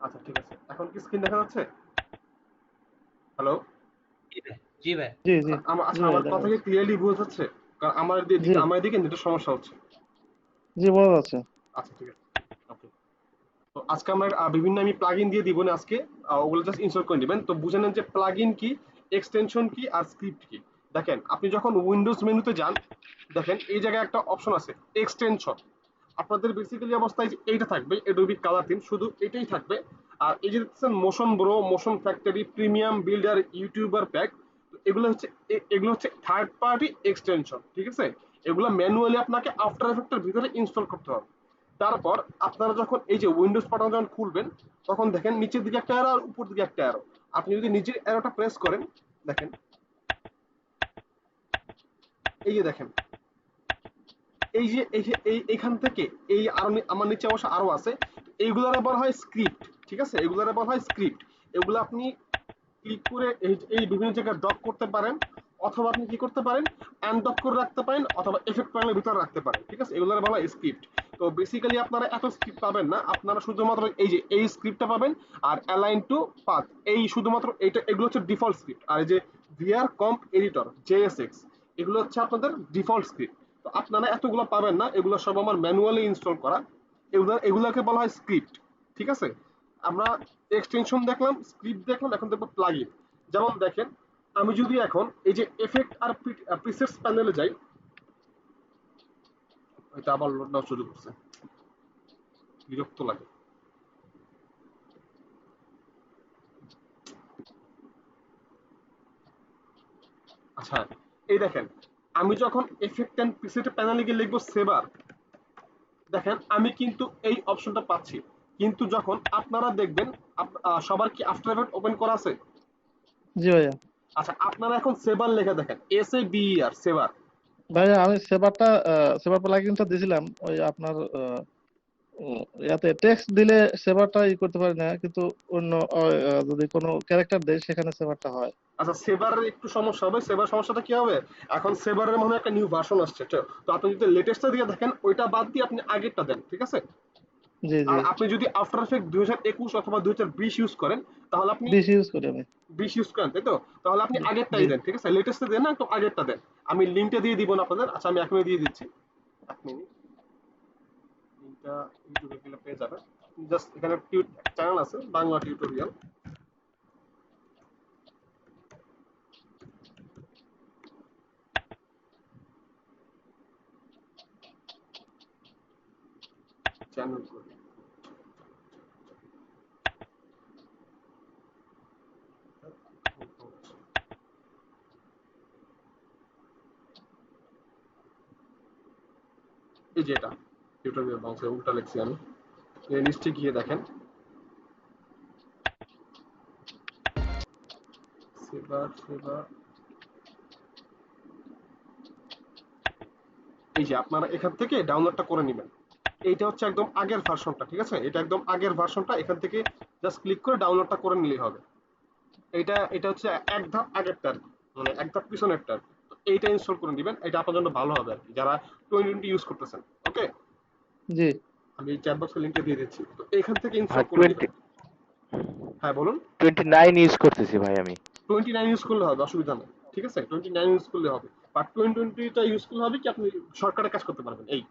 আচ্ছা ঠিক আছে, এখন কি স্ক্রিন দেখা যাচ্ছে? হ্যালো? জি ভাই, জি ভাই। জি, জি, জি আচ্ছা ভাইয়া আমার দেখা কথা কি যাচ্ছে। ক্লিয়ারলি বোঝা যাচ্ছে? কারণ জি, আমার এদিকে নেটের সমস্যা হচ্ছে। জি বোঝা যাচ্ছে। আচ্ছা ঠিক আছে। ওকে। তো আজকে আমরা বিভিন্ন আমি প্লাগইন দিয়ে দিব না আজকে, ওগুলো জাস্ট ইনস্টল করে নেবেন। তো বুঝে নেন যে প্লাগইন কি, এক্সটেনশন কি আর স্ক্রিপ্ট কি। দেখেন আপনি যখন উইন্ডোজ মেনুতে যান, দেখেন এই জায়গায় একটা অপশন আছে এক্সটেনশন। আপনাদের বেসিক্যালি অবস্থায় যে এইটা থাকবে এডোবি কালার থিম, শুধু এটাই থাকবে। আর এই যে দেখছেন motion bro, motion factory, premium builder, YouTuber pack, এগুলো হচ্ছে এগুলো হচ্ছে থার্ড পার্টি এক্সটেনশন, ঠিক আছে? এগুলো ম্যানুয়ালি আপনাকে আফটার এফেক্টের ভিতরে ইনস্টল করতে হবে। তারপর আপনারা যখন এই যে উইন্ডোজ বাটন যখন খুলবেন, তখন দেখেন নিচের দিকে একটা অ্যারো আর উপর দিকে একটা অ্যারো। আপনি যদি নিচের অ্যারোটা প্রেস করেন, দেখেন এই যে দেখেন এইখান থেকে এই আরো আমার নিচে অবশ্য আরো আছে, এইগুলার বলা হয় স্ক্রিপ্ট, ঠিক আছে? এগুলার বলা হয় স্ক্রিপ্ট। এগুলো আপনি ক্লিক করে এই বিভিন্ন জায়গায় ডক করতে পারেন, অথবা আপনি কি করতে পারেন, আনডক করে রাখতে পারেন, অথবা এফেক্ট প্যানেলের ভিতরে রাখতে পারেন, ঠিক আছে? এগুলোর বলা হয় স্ক্রিপ্ট। তো বেসিক্যালি আপনারা এত স্ক্রিপ্ট পাবেন না, আপনারা শুধুমাত্র এই যে এই স্ক্রিপ্টটা পাবেন, আর অ্যালাইন টু পাথ, এই শুধুমাত্র এইটা, এগুলো হচ্ছে ডিফল্ট স্ক্রিপ্ট। আর এই যে ভিআর কম্প এডিটর জেএসএক্স, এগুলো হচ্ছে আপনাদের ডিফল্ট স্ক্রিপ্ট। তো আপনারা এতগুলো পাবেন না, এগুলো সব আমার ম্যানুয়ালি ইনস্টল করা। এগুলোকে বলা হয় স্ক্রিপ্ট, ঠিক আছে? আমরা এক্সটেনশন দেখলাম, স্ক্রিপ্ট দেখলাম, এখন দেখবো প্লাগইন। যেমন দেখেন, আমি যদি এখন এই যে এফেক্ট আর প্রিসেটস প্যানেলে যাই, এটা আবার লোড নেওয়া শুরু করছে, বিরক্ত লাগে। আচ্ছা, এই দেখেন, আমি যখন এফেক্ট এন্ড প্রিসেট প্যানেলে গিয়ে লিখবো সেভার, দেখেন আমি কিন্তু এই অপশনটা পাচ্ছি। কিন্তু যখন আপনারা দেখবেন, সবার কি আফটার এফেক্ট ওপেন করা আছে? জি ভাইয়া। আচ্ছা, আপনারা এখন সেভার লেখা দেখেন, এস এ বি আর সেভার। ভাইয়া আমি সেবারটা সেবার প্লাগইনটা দিছিলাম ওই আপনার ইয়াতে টেক্সট দিলে সেবারটা করতে পারি না, কিন্তু অন্য যদি কোনো ক্যারেক্টার দেয় সেখানে সেবারটা হয়। আচ্ছা, সেভারের একটু সমস্যা হবে। সেভার সমস্যাটা কি হবে, এখন সেভারের মনে হয় একটা নিউ ভার্সন আসছে, তো আপনি যদি লেটেস্টটা দিয়ে দেখেন, ওইটা বাদ দিয়ে আপনি আগেরটা দেন, ঠিক আছে? জি, জি। আর আপনি যদি আফটার এফেক্ট 2021 অথবা 2020 ইউজ করেন, তাহলে আপনি বেশি ইউজ করি আমি। 20 ইউজ করেন, তাই তো? তাহলে আপনি জি। আগেরটাই দেন, ঠিক আছে? লেটেস্টে দেন না, একটু আগেরটা দেন। আমি লিঙ্কটা দিয়ে দিব না আপনাদের। আচ্ছা, আমি এখনই দিয়ে দিচ্ছি, এক মিনিট। লিঙ্কটা ইউটিউবে গেলে পেয়ে যাবেন। জাস্ট এখানে চ্যানেল আছে বাংলা টিউটোরিয়াল, চ্যানেল করে এই যে এটা টিউটোরিয়াল বাংলা উল্টা লিখছি আমি। এই নিচে গিয়ে দেখেন সেবার সেবার, এই যে আপনারা এখান থেকে ডাউনলোডটা করে নেবেন। এইটা হচ্ছে একদম আগের ভার্সনটা, ঠিক আছে? এটা একদম আগের ভার্সনটা, এখান থেকে জাস্ট ক্লিক করে ডাউনলোডটা করে নিলেই হবে। এটা হচ্ছে এক ধাপ আগেরটা আর কি, মানে এক ধাপ পিছনেরটা আর কি। তো এইটা ইনস্টল করে দিবেন, এটা আপনার জন্য ভালো হবে আর কি, যারা 2020 ইউজ করতেছেন। ওকে, জি। আমি চ্যাট বক্সে লিংকটা দিয়ে দিচ্ছি, তো এখান থেকে ভাই ইনস্টল করে দিবেন। হ্যাঁ বলুন। 29 ইউজ করতেছি ভাই আমি। 29 ইউজ করলে হবে, অসুবিধা নেই, ঠিক আছে? 29 ইউজ করলে হবে, বাট 2020টা ইউজ করলে হবে কি, আপনি শর্টকাটে কাজ করতে পারবেন এই।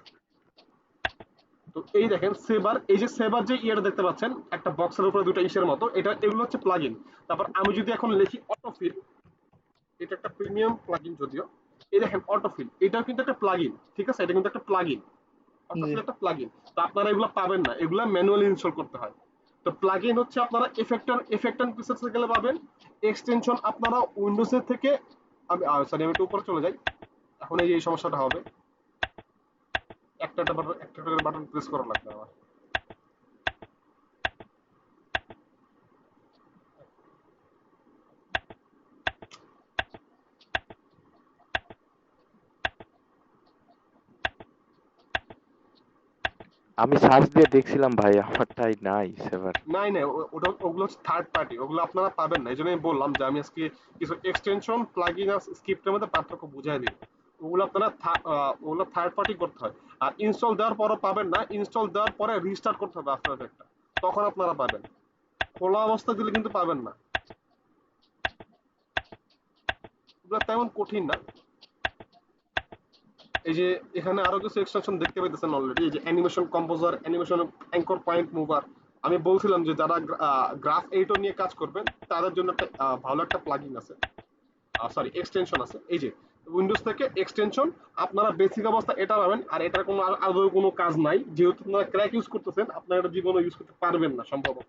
তো এই দেখেন সেবার, এই যে সেবার যে ইয়েটা দেখতে পাচ্ছেন একটা বক্সের উপরে দুটো ইসের মতো, এগুলো হচ্ছে প্লাগইন। তারপর আমি যদি এখন লিখি অটোফিল, এটা একটা প্রিমিয়াম প্লাগইন যদিও। এই দেখেন অটোফিল, এটাও কিন্তু একটা প্লাগইন, ঠিক আছে? এটা কিন্তু একটা প্লাগইন, জি। অটোফিল একটা প্লাগইন। তো আপনারা এগুলো পাবেন না, এগুলো ম্যানুয়ালি ইনস্টল করতে হয়। তো প্লাগইন হচ্ছে আপনারা এফেক্ট এন্ড প্রিসেটস গেলে পাবেন। এক্সটেনশন আপনারা উইন্ডোজের থেকে, আমি সরি আমি একটু উপরে চলে যাই, এখন এই যে এই সমস্যাটা হবে, একটা করে বাটন প্রেস করা লাগবে আমার। আমি সার্চ দিয়ে দেখছিলাম ভাই, আমারটাই নাই সেভার। নাই নাই, ওগুলো হচ্ছে থার্ড পার্টি, ওগুলো আপনারা পাবেন না। এই জন্য আমি বললাম যে আমি আজকে কিছু এক্সটেনশন প্লাগইন আর স্ক্রিপ্টের মধ্যে পার্থক্য বুঝাই দিই। ওগুলো আপনারা ওগুলো থার্ড পার্টি করতে হয়। আর ইনস্টল দেওয়ার পরও পাবেন না, ইনস্টল দেওয়ার পরে রিস্টার্ট করতে হবে আফটার এফেক্টটা, তখন আপনারা পাবেন। খোলা অবস্থা দিলে কিন্তু পাবেন না, এগুলো তেমন কঠিন না। এই যে এখানে আরো কিছু এক্সটেনশন দেখতে পাইতেছেন অলরেডি, এই যে animation composer, animation anchor point mover. আমি বলছিলাম যে যারা গ্রাফ এডিটর নিয়ে কাজ করবেন তাদের জন্য একটা ভালো একটা প্লাগইন আছে, সরি এক্সটেনশন আছে। এই যে উইন্ডোজ থেকে এক্সটেনশন, আপনারা বেসিক অবস্থা এটা পাবেন, আর এটার কোনো আদৌ কোনো কাজ নাই, যেহেতু আপনারা ক্র্যাক ইউজ করতেছেন আপনারা এটা জীবনে ইউজ করতে পারবেন না সম্ভবত।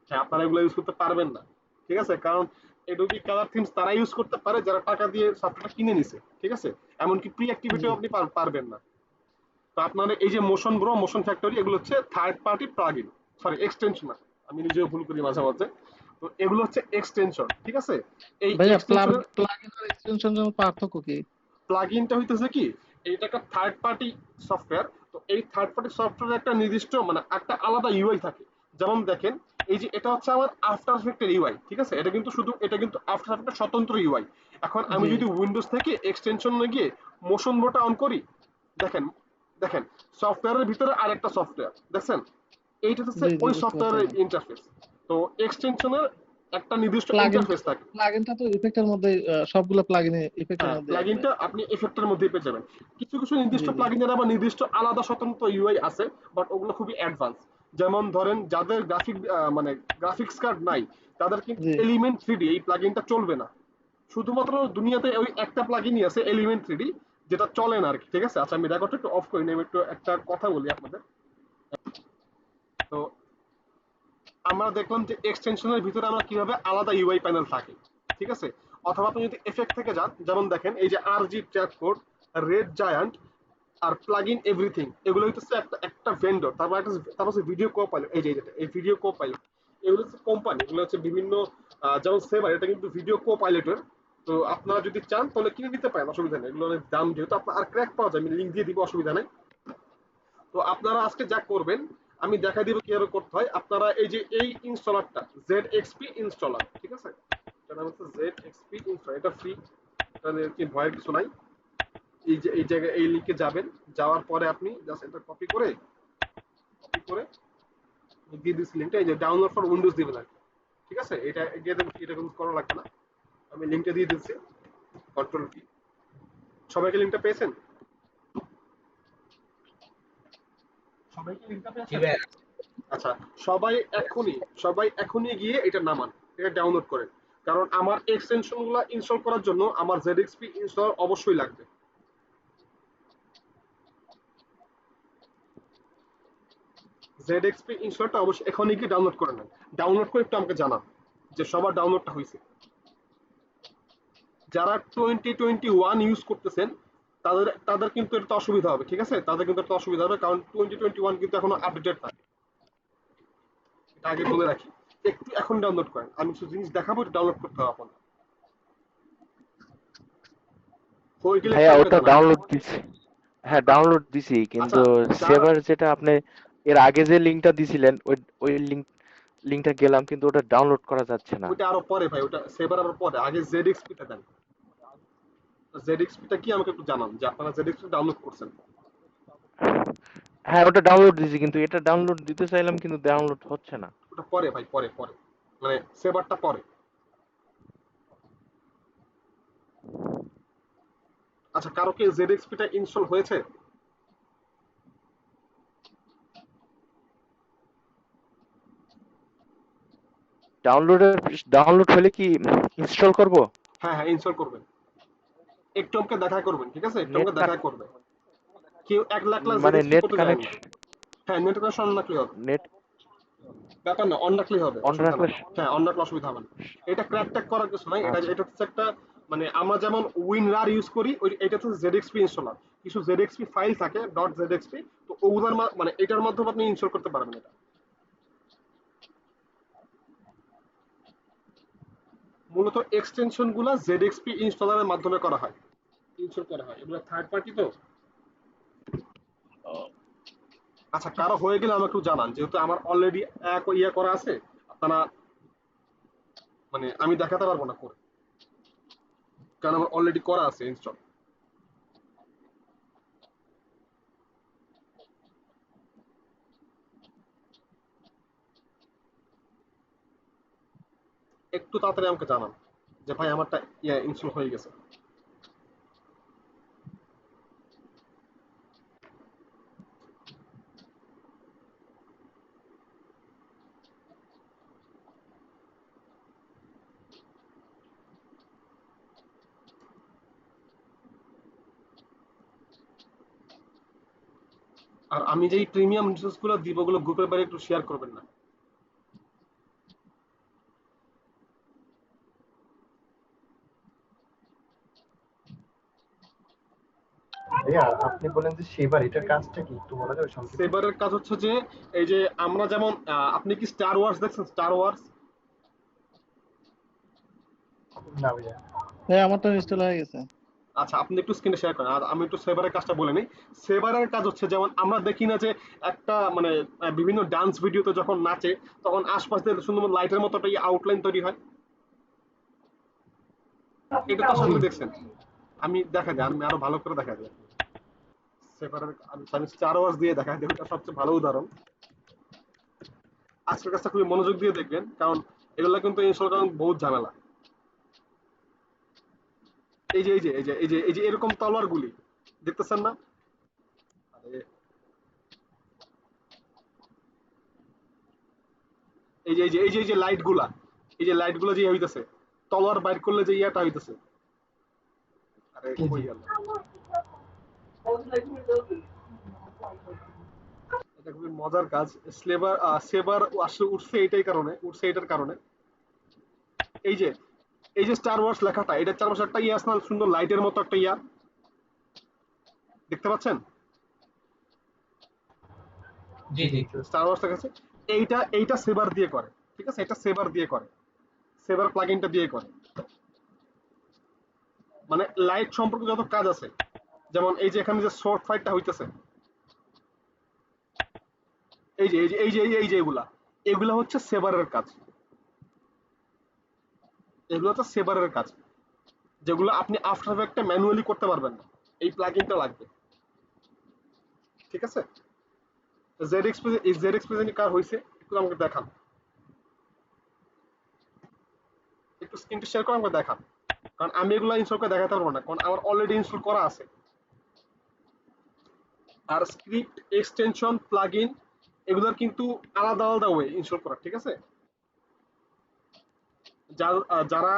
হ্যাঁ, আপনারা এগুলো ইউজ করতে পারবেন না, ঠিক আছে, কারণ এডোবি কালার থিমস তারা ইউজ করতে পারে যারা টাকা দিয়ে সফটওয়্যারটা কিনে নিছে, ঠিক আছে, এমনকি প্রি জি। অ্যাক্টিভিটিও আপনি পারবেন না। তো আপনার এই যে মোশন ব্রো, মোশন ফ্যাক্টরি, এগুলো হচ্ছে third party plugin, sorry extension, আমি নিজেও ভুল করি মাঝে মাঝে। তো এগুলো হচ্ছে এক্সটেনশন, ঠিক আছে। এই ভাইয়া এক্সটেনশনের প্লাগইন আর এক্সটেনশন এর পার্থক্য কি? প্লাগইনটা হইতেছে কি, এইটা একটা থার্ড পার্টি সফটওয়্যার। তো এই থার্ড পার্টি সফটওয়্যার একটা নির্দিষ্ট মানে একটা আলাদা ইউআই থাকে। যেমন দেখেন, এই যে এটা হচ্ছে আমার আফটার এফেক্টের ইউআই, ঠিক আছে, এটা কিন্তু আফটার এফেক্টের স্বতন্ত্র ইউআই। এখন আমি জি যদি উইন্ডোজ থেকে এক্সটেনশনে গিয়ে মোশন ব্রোটা অন করি, দেখেন, দেখেন সফটওয়্যারের ভিতরে আরেকটা সফটওয়্যার দেখছেন, এইটা হচ্ছে জি জি ওই বুঝতে সফটওয়্যারের পারছি। ইন্টারফেস। তো এক্সটেনশনের একটা নির্দিষ্ট প্লাগইন ইন্টারফেস থাকে। প্লাগইনটা তো ইফেক্টের মধ্যে, সবগুলো প্লাগইনে ইফেক্টের হ্যাঁ, মধ্যে আসবে। প্লাগইনটা আপনি এফেক্টের মধ্যেই পেয়ে যাবেন। কিছু কিছু নির্দিষ্ট জি জি প্লাগইনের আবার নির্দিষ্ট আলাদা স্বতন্ত্র ইউআই আছে, বাট ওগুলো খুবই অ্যাডভান্স। যেমন ধরেন যাদের মানে গ্রাফিক্স কার্ড নাই, তাদের কিন্তু জি। এলিমেন্ট 3D এই প্লাগইনটা চলবে না। শুধুমাত্র দুনিয়াতে ওই একটা প্লাগইনই আছে এলিমেন্ট 3D, যেটা চলে না আর কি, ঠিক আছে। আচ্ছা, আমি রেকর্ডটা একটু অফ করি না, আমি একটু একটা কথা বলি আপনাদের। তো আমরা দেখলাম যে এক্সটেনশনের ভিতরে আমরা কিভাবে আলাদা ইউআই প্যানেল থাকে, ঠিক আছে। অথবা আপনি যদি এফেক্ট থেকে যান, যেমন দেখেন এই যে আরজি ট্র্যাক কোড, রেড জায়ান্ট, আর প্লাগইন এভরিথিং, এগুলো হচ্ছে একটা একটা ভেন্ডর। তারপর হচ্ছে ভিডিও কো পাইলট, এই যে এই ভিডিও কো পাইলট, এগুলো হচ্ছে কোম্পানি, এগুলো হচ্ছে বিভিন্ন যেমন সেভার, এটা কিন্তু ভিডিও কো পাইলটের। তো আপনারা যদি চান তাহলে কিনে নিতে পারেন, অসুবিধা নেই, এগুলোর দাম যেহেতু আপনার আর ক্র্যাক পাওয়া যায়, আমি লিঙ্ক দিয়ে দিব, অসুবিধা নেই। তো আপনারা আজকে যা করবেন, আমি দেখা দিব কিভাবে করতে হয়। আপনারা এই যে এই ইনস্টলারটা ZXP ইনস্টলার, ঠিক আছে, এটা নাম হচ্ছে ZXP ইনস্টলার, এটা ফ্রি, এটা নিয়ে কি ভয়ের কিছু নাই। এই যে এই জায়গায় এই লিংকে যাবেন, যাওয়ার পরে আপনি জাস্ট এটা কপি করে দিয়ে দিচ্ছি লিঙ্কটা, এই যে ডাউনলোড ফর উইন্ডোজ দিবেন আর কি, ঠিক আছে। এটা দিয়ে দেবেন, এটা কিন্তু করা লাগবে না, আমি লিঙ্কটা দিয়ে দিচ্ছি, কন্ট্রোল কি। সবাইকে লিঙ্কটা পেয়েছেন? সবাইকে লিঙ্কটা জি পেয়েছেন? ভাইয়া। আচ্ছা, সবাই এখনই গিয়ে এটা নামান, এটা ডাউনলোড করেন, কারণ আমার এক্সটেনশন গুলো ইনস্টল করার জন্য আমার ZXP ইনস্টল অবশ্যই লাগবে। ZXP ইনস্টলটা অবশ্যই এখনই গিয়ে ডাউনলোড করে নেন। ডাউনলোড করে একটু আমাকে জানান যে সবার ডাউনলোডটা হয়েছে। যারা 2021 ইউজ করতেছেন তাদের তাদের কিন্তু এটা অসুবিধা হবে, ঠিক আছে, তাদের কিন্তু একটা অসুবিধা হবে, কারণ 2021 কিন্তু এখনো আপডেটেড থাকে, এটা আগে বলে রাখি। একটু এখন ডাউনলোড করেন, আমি কিছু জিনিস দেখাবো, ডাউনলোড করতে হবে আপনার, হয়ে গেলে একটু ভাইয়া আমাকে ওটা জানাবেন। ডাউনলোড দিছি। হ্যাঁ আচ্ছা, ডাউনলোড দিছি, আচ্ছা, কিন্তু যার সেভার যেটা আপনি এর আগে যে লিঙ্কটা দিছিলেন ওই লিঙ্কটা গেলাম, কিন্তু ওটা ডাউনলোড করা যাচ্ছে না। ওইটা আরো পরে ভাই, ওটা সেবার আরো পরে, আগে ZXP টা দেন। ZXP টা কি আমাকে একটু জানান যে আপনারা ZXP ডাউনলোড করছেন। হ্যাঁ ওটা ডাউনলোড দিছি, কিন্তু এটা ডাউনলোড দিতে চাইলাম কিন্তু ডাউনলোড হচ্ছে না। ওটা পরে ভাই, পরে মানে সেবারটা পরে। আচ্ছা, কারো কি ZXP টা ইনস্টল হয়েছে? ডাউনলোড হলে কি ইনস্টল করব? হ্যাঁ হ্যাঁ, ইনস্টল করবেন, একটু আমাকে দেখা করবেন, ঠিক আছে, একটু নেট আমাকে দেখা করবেন। কেউ 1 লাখ মানে ZXP নেট করতে যায় না। কানেকশন, হ্যাঁ, নেট কানেকশন অন রাখলেই হবে, নেট ব্যাপার না, অন রাখলেই হবে, অন অসুবিধা রাখলে নাই। হ্যাঁ, অন রাখলে অসুবিধা হবে না। এটা ক্র্যাক ট্যাক করার কিছু নাই, এটা আচ্ছা। এটা হচ্ছে একটা মানে আমরা যেমন WinRAR ইউজ করি, ওই এটা হচ্ছে ZXP ইনস্টলার। কিছু ZXP ফাইল থাকে .ZXP, তো ওগুলোর মানে এটার মাধ্যমে আপনি ইনস্টল করতে পারবেন এটা। মূলত এক্সটেনশন গুলা ZXP ইনস্টলারের মাধ্যমে করা হয়, ইনস্টল করা হয়, এগুলো থার্ড পার্টি তো। আচ্ছা, কারো হয়ে গেলে আমাকে একটু জানান, যেহেতু আমার অলরেডি এক ইয়ে করা আছে, আপনারা মানে আমি দেখাতে পারবো না করে, কারণ আমার অলরেডি করা আছে ইনস্টল। একটু তাড়াতাড়ি আমাকে জানান যে ভাই আমারটা ইনস্টল হয়ে গেছে। আর আমি যেই প্রিমিয়াম রিসোর্স গুলো দিব ওগুলো গ্রুপের বাইরে একটু শেয়ার করবেন না। ভাইয়া আপনি বলেন যে সেবার এটার কাজটা কি একটু বলা যাবে সংক্ষেপে? সেবারের কাজ হচ্ছে যে এই যে আমরা যেমন আপনি কি স্টার ওয়ার্স দেখছেন? Star Wars? না ভাইয়া। হ্যাঁ, আমারটা ইনস্টল হয়ে গেছে। আচ্ছা, আপনি একটু স্ক্রিনে শেয়ার করেন আর আমি একটু সেবারের কাজটা বলে নিই। সেবারের কাজ হচ্ছে যেমন আমরা দেখি না যে একটা মানে বিভিন্ন ডান্স ভিডিওতে যখন নাচে তখন আশপাশ দিয়ে সুন্দর লাইটের মতো একটা আউটলাইন তৈরি হয়। এটা তো আশা করি দেখছেন। আমি দেখা যায়, আমি আরো ভালো করে দেখা যায় সেবারের। আমি স্টার ওয়ার্স দিয়ে দেখা যায়, এটা সবচেয়ে ভালো উদাহরণ। আজকের কাজটা খুবই মনোযোগ দিয়ে দেখবেন, কারণ এগুলা কিন্তু ইনস্টল করা বহুত ঝামেলা। এই যে এরকম তলোয়ার গুলি দেখতেছেন না? আরে, এই যে লাইট গুলা, এই যে লাইট গুলো যে হইতেছে, তলোয়ার বাইর করলে যে ইয়াটা হইতেছে। আরে জি কই জি। গেল? এটা খুবই মজার কাজ। সেবার আসলে উঠছে এইটাই কারণে, উঠছে এটার কারণে। এই যে এই যে স্টার ওয়ার্স লেখাটা, এটার চারপাশে একটা ইয়া আছে না, সুন্দর লাইটের মতো একটা ইয়া দেখতে পাচ্ছেন? জি জি জি। জি। স্টার ওয়ার্স লেখা আছে। এইটা সেবার দিয়ে করে, ঠিক আছে? এটা সেবার দিয়ে করে, সেবার প্লাগইনটা দিয়ে করে। মানে লাইট সম্পর্কে যত কাজ আছে, যেমন এই যে এখানে যে শর্ট ফাইটটা হইতেছে, এই যে এগুলা, এগুলা হচ্ছে সেভারের কাজ। এগুলো হচ্ছে সেভারের কাজ, যেগুলো আপনি আফটার এফেক্টে ম্যানুয়ালি করতে পারবেন না, এই প্লাগইনটা লাগবে। ঠিক আছে? জেড এক্সপ্রেশন কার হয়েছে একটু আমাকে দেখান, একটু স্ক্রিনটা শেয়ার করে আমাকে দেখান, কারণ আমি এগুলো ইনস্টল করে দেখাতে পারবো না, কারণ আমার অলরেডি ইনস্টল করা আছে। আর স্ক্রিপ্ট, এক্সটেনশন, প্লাগইন এগুলোর কিন্তু আলাদা আলাদা ওয়ে ইনস্টল করা, ঠিক আছে? যারা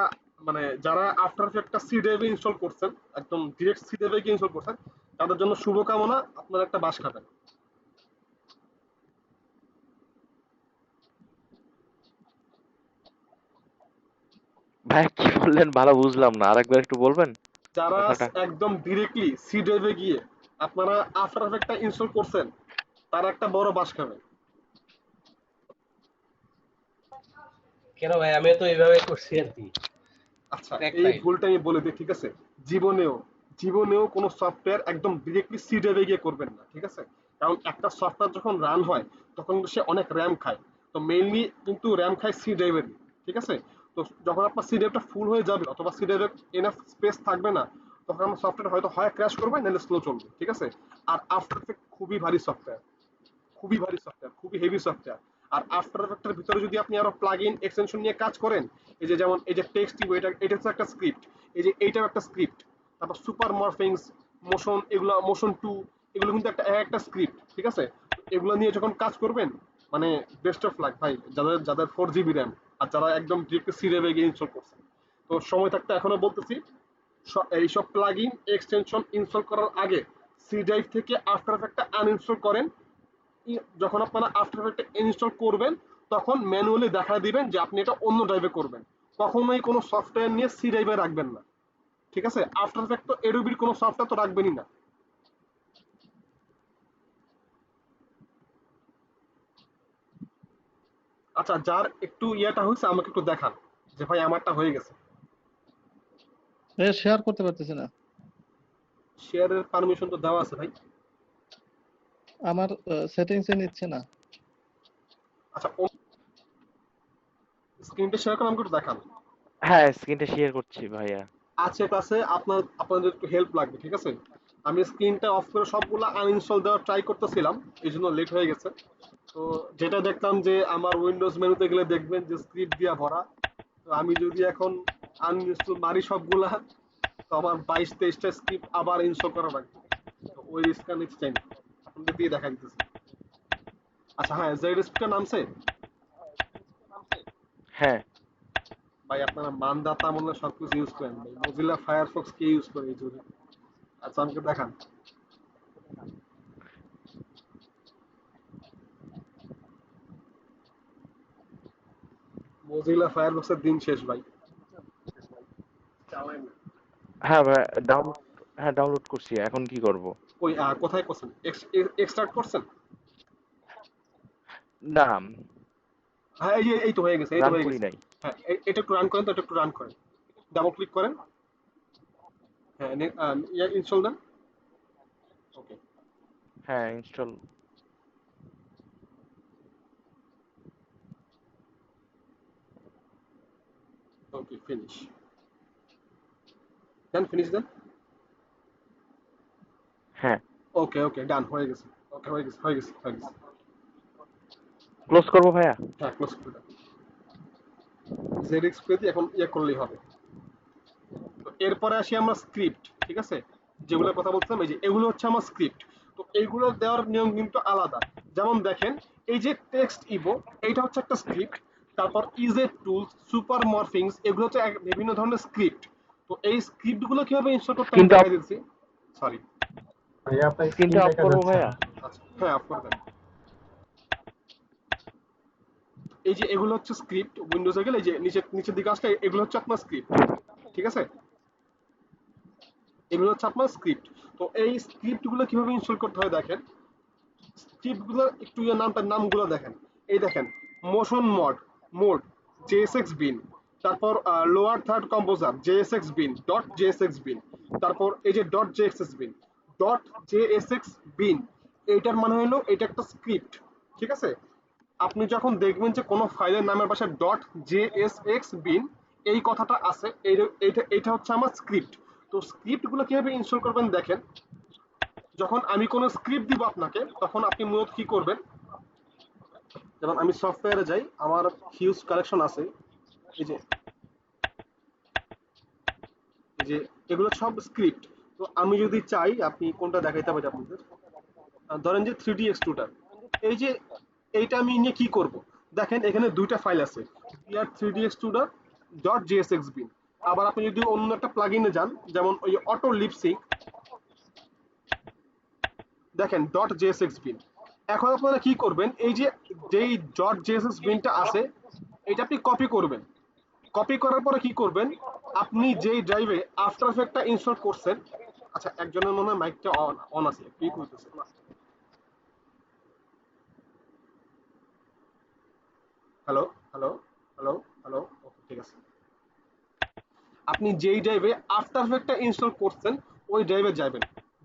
মানে যারা আফটার এফেক্টটা সি ড্রাইভে ইনস্টল করছেন, একদম ডিরেক্ট সি ড্রাইভে গিয়ে ইনস্টল করছেন, তাদের জন্য শুভকামনা, আপনারা একটা বাস খাবেন। ভাই কি বললেন ভালো বুঝলাম না, আরেকবার একটু বলবেন যারা কথাটা? একদম ডিরেক্টলি সি ড্রাইভে গিয়ে আপনারা আফটার এফেক্টটা ইনস্টল করছেন, তারা একটা বড় বাস খাবেন। কেন ভাই, আমিও তো এইভাবে করছি আর কি। আচ্ছা, ক্র্যাক এই ফাইল। ভুলটা আমি বলে দিই, ঠিক আছে? জীবনেও জীবনেও কোনো সফটওয়্যার একদম ডিরেক্টলি সি ড্রাইভে গিয়ে করবেন না, ঠিক আছে? কারণ একটা সফটওয়্যার যখন রান হয় তখন কিন্তু সে অনেক র্যাম খায়। তো মেইনলি কিন্তু র্যাম খায় সি ড্রাইভের, ঠিক আছে? তো যখন আপনার সি ড্রাইভটা ফুল হয়ে যাবে অথবা সি ড্রাইভের এনাফ স্পেস থাকবে না, তখন আমার সফটওয়্যার হয়তো হয় ক্র্যাশ করবে, নাহলে স্লো চলবে, ঠিক আছে? আর আফটার এফেক্ট খুবই ভারী সফটওয়্যার, খুবই ভারী সফটওয়্যার, খুবই হেভি সফটওয়্যার। আর আফটার এফেক্টের ভিতরে যদি আপনি আরো প্লাগ ইন এক্সটেনশন নিয়ে কাজ করেন, এই যে যেমন এই যে টেক্সট টিউ, এটা হচ্ছে একটা স্ক্রিপ্ট, এই যে এইটাও একটা স্ক্রিপ্ট। তারপর সুপার মরফিংস, মোশন, এগুলো মোশন টু, এগুলো কিন্তু একটা স্ক্রিপ্ট, ঠিক আছে? এগুলো নিয়ে যখন কাজ করবেন, মানে বেস্ট অফ লাক ভাই, যাদের যাদের 4 GB র্যাম আর যারা একদম ডিরেক্ট সি র্যামে গিয়ে ইনস্টল করছে। তো সময় থাকতে এখনো বলতেছি, এইসব প্লাগ ইন এক্সটেনশন ইনস্টল করার আগে সি ড্রাইভ থেকে আফটার এফেক্টটা আনইনস্টল করেন। যখন আপনারা আফটার এফেক্ট ইনস্টল করবেন তখন ম্যানুয়ালি দেখা দিবেন যে আপনি এটা অন্য ড্রাইভে করবেন। কখনোই কোনো সফটওয়্যার নিয়ে সি ড্রাইভে রাখবেন না, ঠিক আছে? আফটার এফেক্ট তো এডোবির কোনো সফটওয়্যার তো রাখবেনই না। আচ্ছা, যার একটু ইয়েটা হয়েছে আমাকে একটু দেখান যে ভাই আমারটা হয়ে গেছে। শেয়ার করতে পারতেছি না। শেয়ারের পারমিশন তো দেওয়া আছে ভাই। আমার সেটিংসে নিচ্ছে না। আচ্ছা, স্ক্রিনটা শেয়ার করে আমাকে একটু দেখান। হ্যাঁ স্ক্রিনটা শেয়ার করছি ভাইয়া। আছে কাছে আপনাদের একটু হেল্প লাগবে, ঠিক আছে? আমি স্ক্রিনটা অফ করে সবগুলো আনইনস্টল দেওয়ার ট্রাই করতেছিলাম, এই জন্য লেট হয়ে গেছে। তো যেটা দেখলাম যে আমার উইন্ডোজ মেনুতে গেলে দেখবেন যে স্ক্রিপ্ট দিয়া ভরা, তো আমি যদি এখন আনইনস্টল মারি সবগুলা, তো আমার 22-23টা স্ক্রিপ্ট আবার ইনস্টল করা লাগবে। তো ওই রিস্কটা নিতে চাই না, আপনাদের দিয়ে দেখা দিতেছে। আচ্ছা হ্যাঁ, জেড নামছে হ্যাঁ, ভাই। আপনারা মানদাতা মনে হয় সবকিছু ইউজ করেন ভাই, মজিলা ফায়ারফক্স কে ইউজ করে এই যুগে? আচ্ছা আমাকে দেখান। মজিলা ফায়ারফক্সের দিন শেষ ভাই, চালায় না। হ্যাঁ ভাই, ডাউনলোড, হ্যাঁ ডাউনলোড করছি, এখন কি করব? কই কোথায় করছেন? এক্সট্রাক্ট করছেন? না, হ্যাঁ এই যে, এই তো হয়ে গেছে, এই তো রান হয়ে করি গেছে। নাই। হ্যাঁ এটা একটু রান করেন তো, এটা একটু রান করেন, ডাবল ক্লিক করেন। হ্যাঁ ইনস্টল দেন। ওকে হ্যাঁ, ইনস্টল। ওকে ফিনিশ দেন, ফিনিশ দেন। হ্যাঁ, ওকে ওকে ডান, হয়ে গেছে। ওকে হয়ে গেছে, হয়ে গেছে, হয়ে গেছে। ক্লোজ করব ভাইয়া? হ্যাঁ ক্লোজ করে দেন। জেডএক্স পেতে এখন ইয়ে করলেই হবে। তো এরপরে আসি আমরা স্ক্রিপ্ট, ঠিক আছে? যেগুলোর কথা বলছিলাম, এই যে এগুলো হচ্ছে আমার স্ক্রিপ্ট। তো এইগুলো দেওয়ার নিয়ম কিন্তু আলাদা। যেমন দেখেন, এই যে টেক্সট ইভো, এইটা হচ্ছে একটা স্ক্রিপ্ট। তারপর ইজে টুলস, সুপার মরফিংস, এগুলো হচ্ছে বিভিন্ন ধরনের স্ক্রিপ্ট। তো এই স্ক্রিপ্ট গুলো কিভাবে ইনস্টল করতে আমি স্ক্রিনটা অফ, দেখাই দিচ্ছি। সরি। ভাইয়া আপনার স্ক্রিন স্ক্রিনটা অফ দেখা করব যাচ্ছে ভাইয়া? না। আচ্ছা হ্যাঁ, অফ করে দেন। এই যে এগুলো হচ্ছে স্ক্রিপ্ট, উইন্ডোজে গেলে এই যে নিচের দিকে আসলে এগুলো হচ্ছে আপনার স্ক্রিপ্ট, ঠিক আছে? এগুলো হচ্ছে আপনার স্ক্রিপ্ট। তো এই স্ক্রিপ্ট গুলো কিভাবে ইনস্টল করতে হয় দেখেন। স্ক্রিপ্ট গুলো একটু নামগুলো দেখেন। এই দেখেন, মোশন মোড জেএসএক্স বিন, তারপর লোয়ার থার্ড কম্পোজার জেএসএক্স বিন ডট জেএসএক্স বিন, তারপর এই যে ডট জেএসএক্স বিন ডট জেএসএক্স বিন। এইটার মানে হলো এটা একটা স্ক্রিপ্ট, ঠিক আছে? আপনি যখন দেখবেন যে কোনো ফাইলের নামের পাশে ডট জেএসএক্স বিন এই কথাটা আছে, এইটা এটা হচ্ছে আমার স্ক্রিপ্ট। তো স্ক্রিপ্ট গুলো কিভাবে ইনস্টল করবেন দেখেন। যখন আমি কোনো স্ক্রিপ্ট দিব আপনাকে, তখন আপনি মূলত কি করবেন, যেমন আমি সফটওয়্যারে যাই, আমার হিউজ কালেকশন আছে। এই যে এই যে এগুলো সব স্ক্রিপ্ট। তো আমি যদি চাই, আপনি কোনটা দেখাইতে পারি আপনাদের। ধরেন যে 3D এক্সট্রুডার, এই যে এইটা আমি নিয়ে কি করব দেখেন, এখানে দুইটা ফাইল আছে, BR 3D extruder dot JSX bin. আবার আপনি যদি অন্য একটা প্লাগইনে যান, যেমন ওই অটো লিপসিং, দেখেন ডট জেএসএক্স বিন। এখন আপনারা কি করবেন, এই যে যেই ডট জেএসএক্স বিনটা আছে, এটা আপনি কপি করবেন। কপি করার পরে কি করবেন, আপনি যেই ড্রাইভে আফটার এফেক্টটা ইনস্টল করছেন। আচ্ছা একজনের মনে হয় মাইকটা অন অন আছে, কি করতেছে? হ্যালো হ্যালো হ্যালো হ্যালো, ওকে ঠিক আছে। আপনি যেই ড্রাইভে আফটার এফেক্টটা ইনস্টল করছেন, ওই ড্রাইভে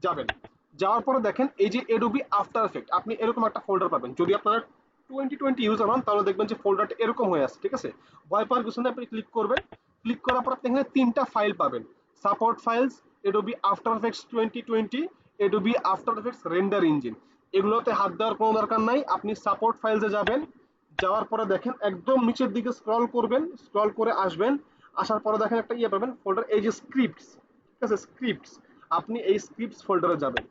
যাবেন। যাওয়ার পরে দেখেন এই যে এডোবি আফটার এফেক্ট, আপনি এরকম একটা ফোল্ডার পাবেন। যদি আপনারা 2020 ইউজার হন, তাহলে দেখবেন যে ফোল্ডারটা এরকম হয়ে আছে, ঠিক আছে? ভয় পাওয়ার কিছু না, আপনি ক্লিক করবেন। ক্লিক করার পর আপনি এখানে তিনটা ফাইল পাবেন। Support files, Adobe after effects 2020, Adobe after effects render engine. এগুলোতে হাত দেওয়ার কোনো দরকার নাই, আপনি সাপোর্ট ফাইলসে যাবেন। যাওয়ার পরে দেখেন একদম নিচের দিকে স্ক্রল করবেন, স্ক্রল করে আসবেন। আসার পরে দেখেন একটা ইয়ে পাবেন ফোল্ডার, এই যে স্ক্রিপ্টস, ঠিক আছে? স্ক্রিপ্টস, আপনি এই স্ক্রিপ্টস ফোল্ডারে যাবেন।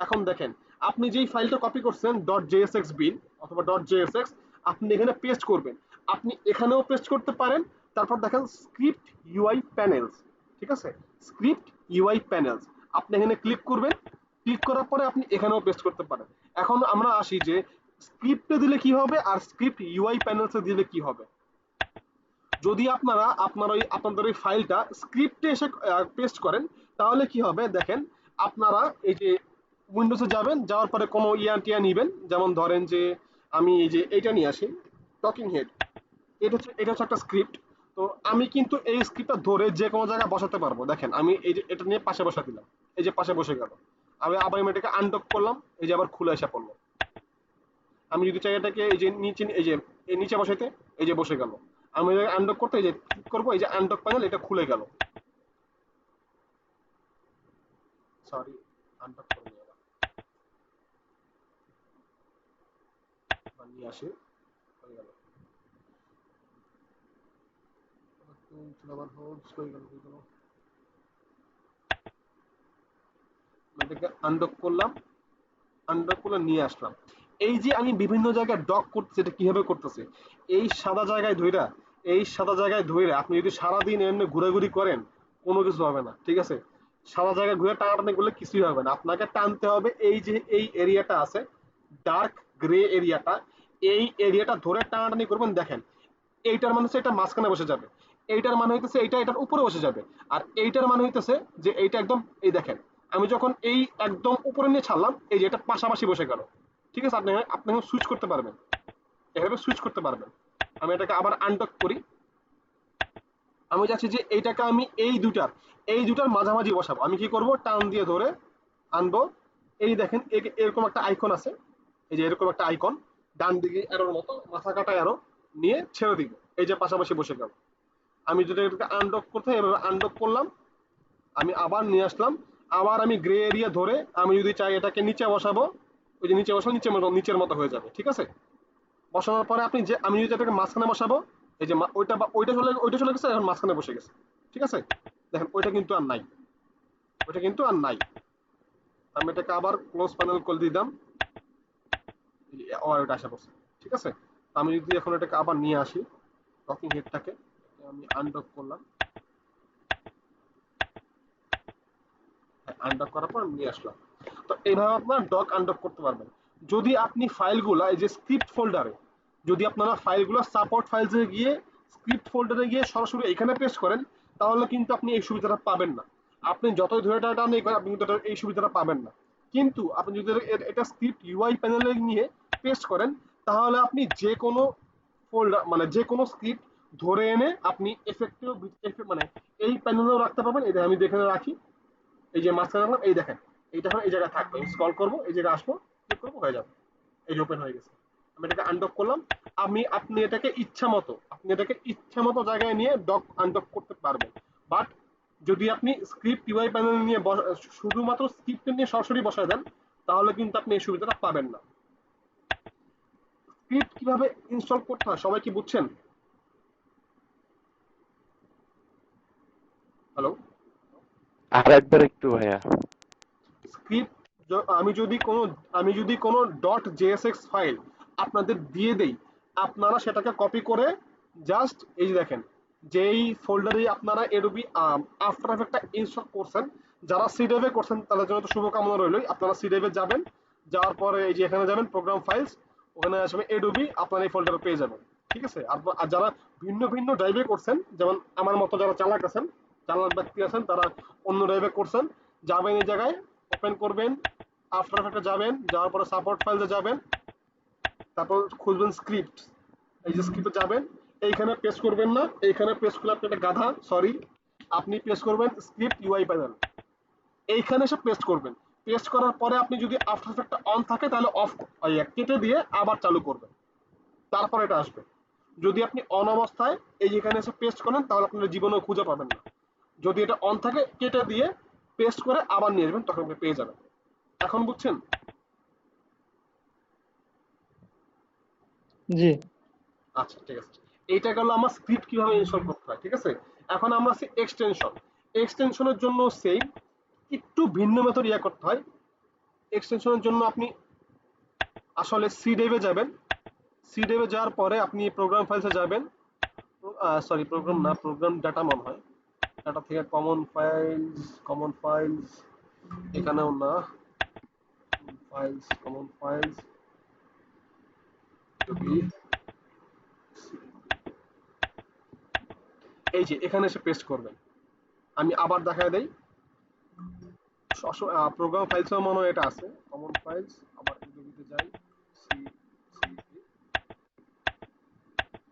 এখন দেখেন, আপনি যেই ফাইলটা কপি করছেন ডট জেএসএক্স বিন অথবা ডট জেএসএক্স, আপনি এখানে পেস্ট করবেন। আপনি এখানেও পেস্ট করতে পারেন। তারপর দেখেন স্ক্রিপ্ট ইউআই প্যানেলস, ঠিক আছে? স্ক্রিপ্ট ইউআই প্যানেলস, আপনি এখানে ক্লিক করবেন। ক্লিক করার পরে আপনি এখানেও পেস্ট করতে পারেন। এখন আমরা আসি যে স্ক্রিপ্টে দিলে কি হবে আর স্ক্রিপ্ট ইউআই প্যানেলসে দিলে কি হবে। যদি আপনারা আপনাদের ওই ফাইলটা স্ক্রিপ্টে এসে পেস্ট করেন, তাহলে কি হবে দেখেন। আপনারা এই যে উইন্ডোজে যাবেন, যাওয়ার পরে কোনো টিয়া নিবেন। যেমন ধরেন যে আমি এই যে এইটা নিয়ে আসি, টকিং হেড। এটা হচ্ছে একটা স্ক্রিপ্ট। তো আমি কিন্তু এই স্ক্রিপ্টটা ধরে যে কোনো জায়গায় বসাতে পারবো। দেখেন আমি এই যে এটা নিয়ে পাশে বসা দিলাম, এই যে পাশে বসে গেল। আমি আবার এটাকে আনডক করলাম, এই যে আবার খুলে এসে পড়লো। আমি যদি চাই এটাকে এই যে নিচে, এই যে এই নিচে বসাইতে, এই যে বসে গেল। আমি আনডক করতে এই যে ক্লিক করবো, এই যে আনডক প্যানেল, এটা খুলে গেল। সরি, আনডক করে নিয়ে নিয়ে আসি, হয়ে গেল। আবার হোল্ডস করে গেল এটাকে আনডক করলাম, আনডক করে নিয়ে আসলাম। এই যে আমি বিভিন্ন জায়গায় ডক করতেছি, এটা কিভাবে করতেছি, এই সাদা জায়গায় ধইরা, এই সাদা জায়গায় ধইরা আপনি যদি সারাদিন এমনি ঘোরাঘুরি করেন কোনো কিছু হবে না, ঠিক আছে? সাদা জায়গায় ঘুরে টানাটানি করলে কিছুই হবে না, আপনাকে টানতে হবে এই যে এই এরিয়াটা আছে, ডার্ক গ্রে এরিয়াটা, এই এরিয়াটা ধরে টানাটানি করবেন। দেখেন এইটার মানে হচ্ছে এটা মাঝখানে বসে যাবে, এইটার মানে হইতেছে এইটা এটার উপরে বসে যাবে, আর এইটার মানে হইতেছে যে এইটা একদম, এই দেখেন আমি যখন এই একদম উপরে নিয়ে ছাড়লাম, এই যে এটা পাশাপাশি বসে গেল, ঠিক আছে? আপনি আপনি সুইচ করতে পারবেন, এভাবে সুইচ করতে পারবেন। আমি এটাকে আবার আনডক করি, আমি যাচ্ছি যে এইটাকে আমি এই দুটার মাঝামাঝি বসাবো। আমি কি করব, টান দিয়ে ধরে আনবো। এই দেখেন এরকম একটা আইকন আছে, এই যে এরকম একটা আইকন, ডান দিকে অ্যারোর মতো মাথা কাটা অ্যারো নিয়ে ছেড়ে দিব, এই যে পাশাপাশি বসে গেল। আমি যদি এটাকে আনডক করতে হয়, এভাবে আনডক করলাম, আমি আবার নিয়ে আসলাম, আবার আমি গ্রে এরিয়া ধরে আমি যদি চাই এটাকে নিচে বসাবো, ওই যে নিচে বসাবো, নিচের মতো হয়ে যাবে, ঠিক আছে? বসানোর পরে আপনি যে, আমি যদি এটাকে মাঝখানে বসাবো, এই যে ওইটা চলে গেছে, এখন মাঝখানে বসে গেছে, ঠিক আছে? দেখেন ওইটা কিন্তু আর নাই, ওইটা কিন্তু আর নাই। আমি এটাকে আবার ক্লোজ প্যানেল করে দিলাম, আবার ওইটা আসা পড়ছে, ঠিক আছে? আমি যদি এখন এটাকে আবার নিয়ে আসি, টকিং হেডটাকে আমি আনডক করলাম, আনডক করার পর নিয়ে আসলাম। তো এইভাবে আপনার ডক আনডক করতে পারবেন। যদি আপনি ফাইলগুলো এই যে স্ক্রিপ্ট ফোল্ডারে, যদি আপনারা ফাইলগুলো সাপোর্ট ফাইলসে গিয়ে স্ক্রিপ্ট ফোল্ডারে গিয়ে সরাসরি এখানে পেস্ট করেন, তাহলে কিন্তু আপনি এই সুবিধাটা পাবেন না। আপনি যতই ধরে টাটা নেই করেন, আপনি কিন্তু এই সুবিধাটা পাবেন না। কিন্তু আপনি যদি এটা স্ক্রিপ্ট ইউআই প্যানেলে নিয়ে পেস্ট করেন, তাহলে আপনি যে কোনো ফোল্ডার মানে যে কোনো স্ক্রিপ্ট ধরে এনে আপনি এফেক্টিভ মানে এই প্যানেলেও রাখতে পারবেন। এটা আমি দেখে রাখি, এই যে মাঝখানে রাখলাম, এই দেখেন এইটা এখন এই জায়গায় থাকবে, স্ক্রল করবো, এই জায়গায় আসবো, ক্লিক করবো, হয়ে যাবে, এই যে ওপেন হয়ে গেছে। আমি এটাকে আনডক করলাম। আপনি এটাকে ইচ্ছা মতো জায়গায় নিয়ে ডক আনডক করতে পারবেন। বাট যদি আপনি স্ক্রিপ্ট ইউআই প্যানেল নিয়ে শুধুমাত্র স্ক্রিপ্ট নিয়ে সরাসরি বসায় দেন, তাহলে কিন্তু আপনি এই সুবিধাটা পাবেন না। স্ক্রিপ্ট কিভাবে ইনস্টল করতে হয় সবাই কি বুঝছেন? হ্যালো? আর একবার একটু ভাইয়া। স্ক্রিপ্ট, আমি যদি কোনো ডট জেএসএক্স ফাইল আপনাদের দিয়ে দেই, আপনারা সেটাকে কপি করে জাস্ট এই যে দেখেন, যেই ফোল্ডারে আপনারা এডোবি আফটার এফেক্টটা ইনস্টল করছেন, যারা সি ড্রাইভে করছেন তাদের জন্য তো শুভকামনা রইলই। আপনারা সি ড্রাইভে যাবেন, যাওয়ার পরে এই যে এখানে যাবেন প্রোগ্রাম ফাইলস, ওখানে আসবে এডোবি, আপনারা এই ফোল্ডারে পেয়ে যাবেন, ঠিক আছে? আর যারা ভিন্ন ভিন্ন ড্রাইভে করছেন, যেমন আমার মতো যারা চালাক ব্যক্তি আছেন, তারা অন্য ড্রাইভে করছেন, যাবেন এই জায়গায়, ওপেন করবেন, আফটার এফেক্টে যাবেন, যাওয়ার পরে সাপোর্ট ফাইলসে যাবেন, তারপর খুঁজবেন স্ক্রিপ্ট, এই যে স্ক্রিপ্টে যাবেন, এইখানে পেস্ট করবেন না, এইখানে পেস্ট করলে আপনি একটা গাধা, সরি, আপনি পেস্ট করবেন স্ক্রিপ্ট ইউআই প্যানেল, এইখানে এসে পেস্ট করবেন। পেস্ট করার পরে আপনি যদি আফটার এফেক্টটা অন থাকে তাহলে অফ কেটে দিয়ে আবার চালু করবেন, তারপর এটা আসবে। যদি আপনি অন অবস্থায় এই যেখানে এসে পেস্ট করেন, তাহলে আপনার জীবনেও খুঁজে পাবেন না। যদি এটা অন থাকে, কেটে দিয়ে পেস্ট করে আবার নিয়ে আসবেন, তখন আপনি পেয়ে যাবেন। এখন বুঝছেন? জি। আচ্ছা, ঠিক আছে। এইটা গেল আমার স্ক্রিপ্ট কিভাবে ইনস্টল করতে হয়, ঠিক আছে? এখন আমরা আছি এক্সটেনশন। এক্সটেনশনের জন্য সেম, একটু ভিন্ন মেথড করতে হয়। এক্সটেনশনের জন্য আপনি আসলে সি ড্রাইভে যাবেন, সি ড্রাইভে যাওয়ার পরে আপনি প্রোগ্রাম ফাইলসে যাবেন, সরি প্রোগ্রাম না, প্রোগ্রাম ডাটা মনে হয়, ডাটা থেকে কমন ফাইলস, এখানেও না, ফাইলস, কমন ফাইলস, এই যে এখানে এসে পেস্ট করবেন। আমি আবার দেখায় দেই, প্রোগ্রাম ফাইলস মনে হয় এটা আছে, কমন ফাইলস, আবার এডিবিতে যাই,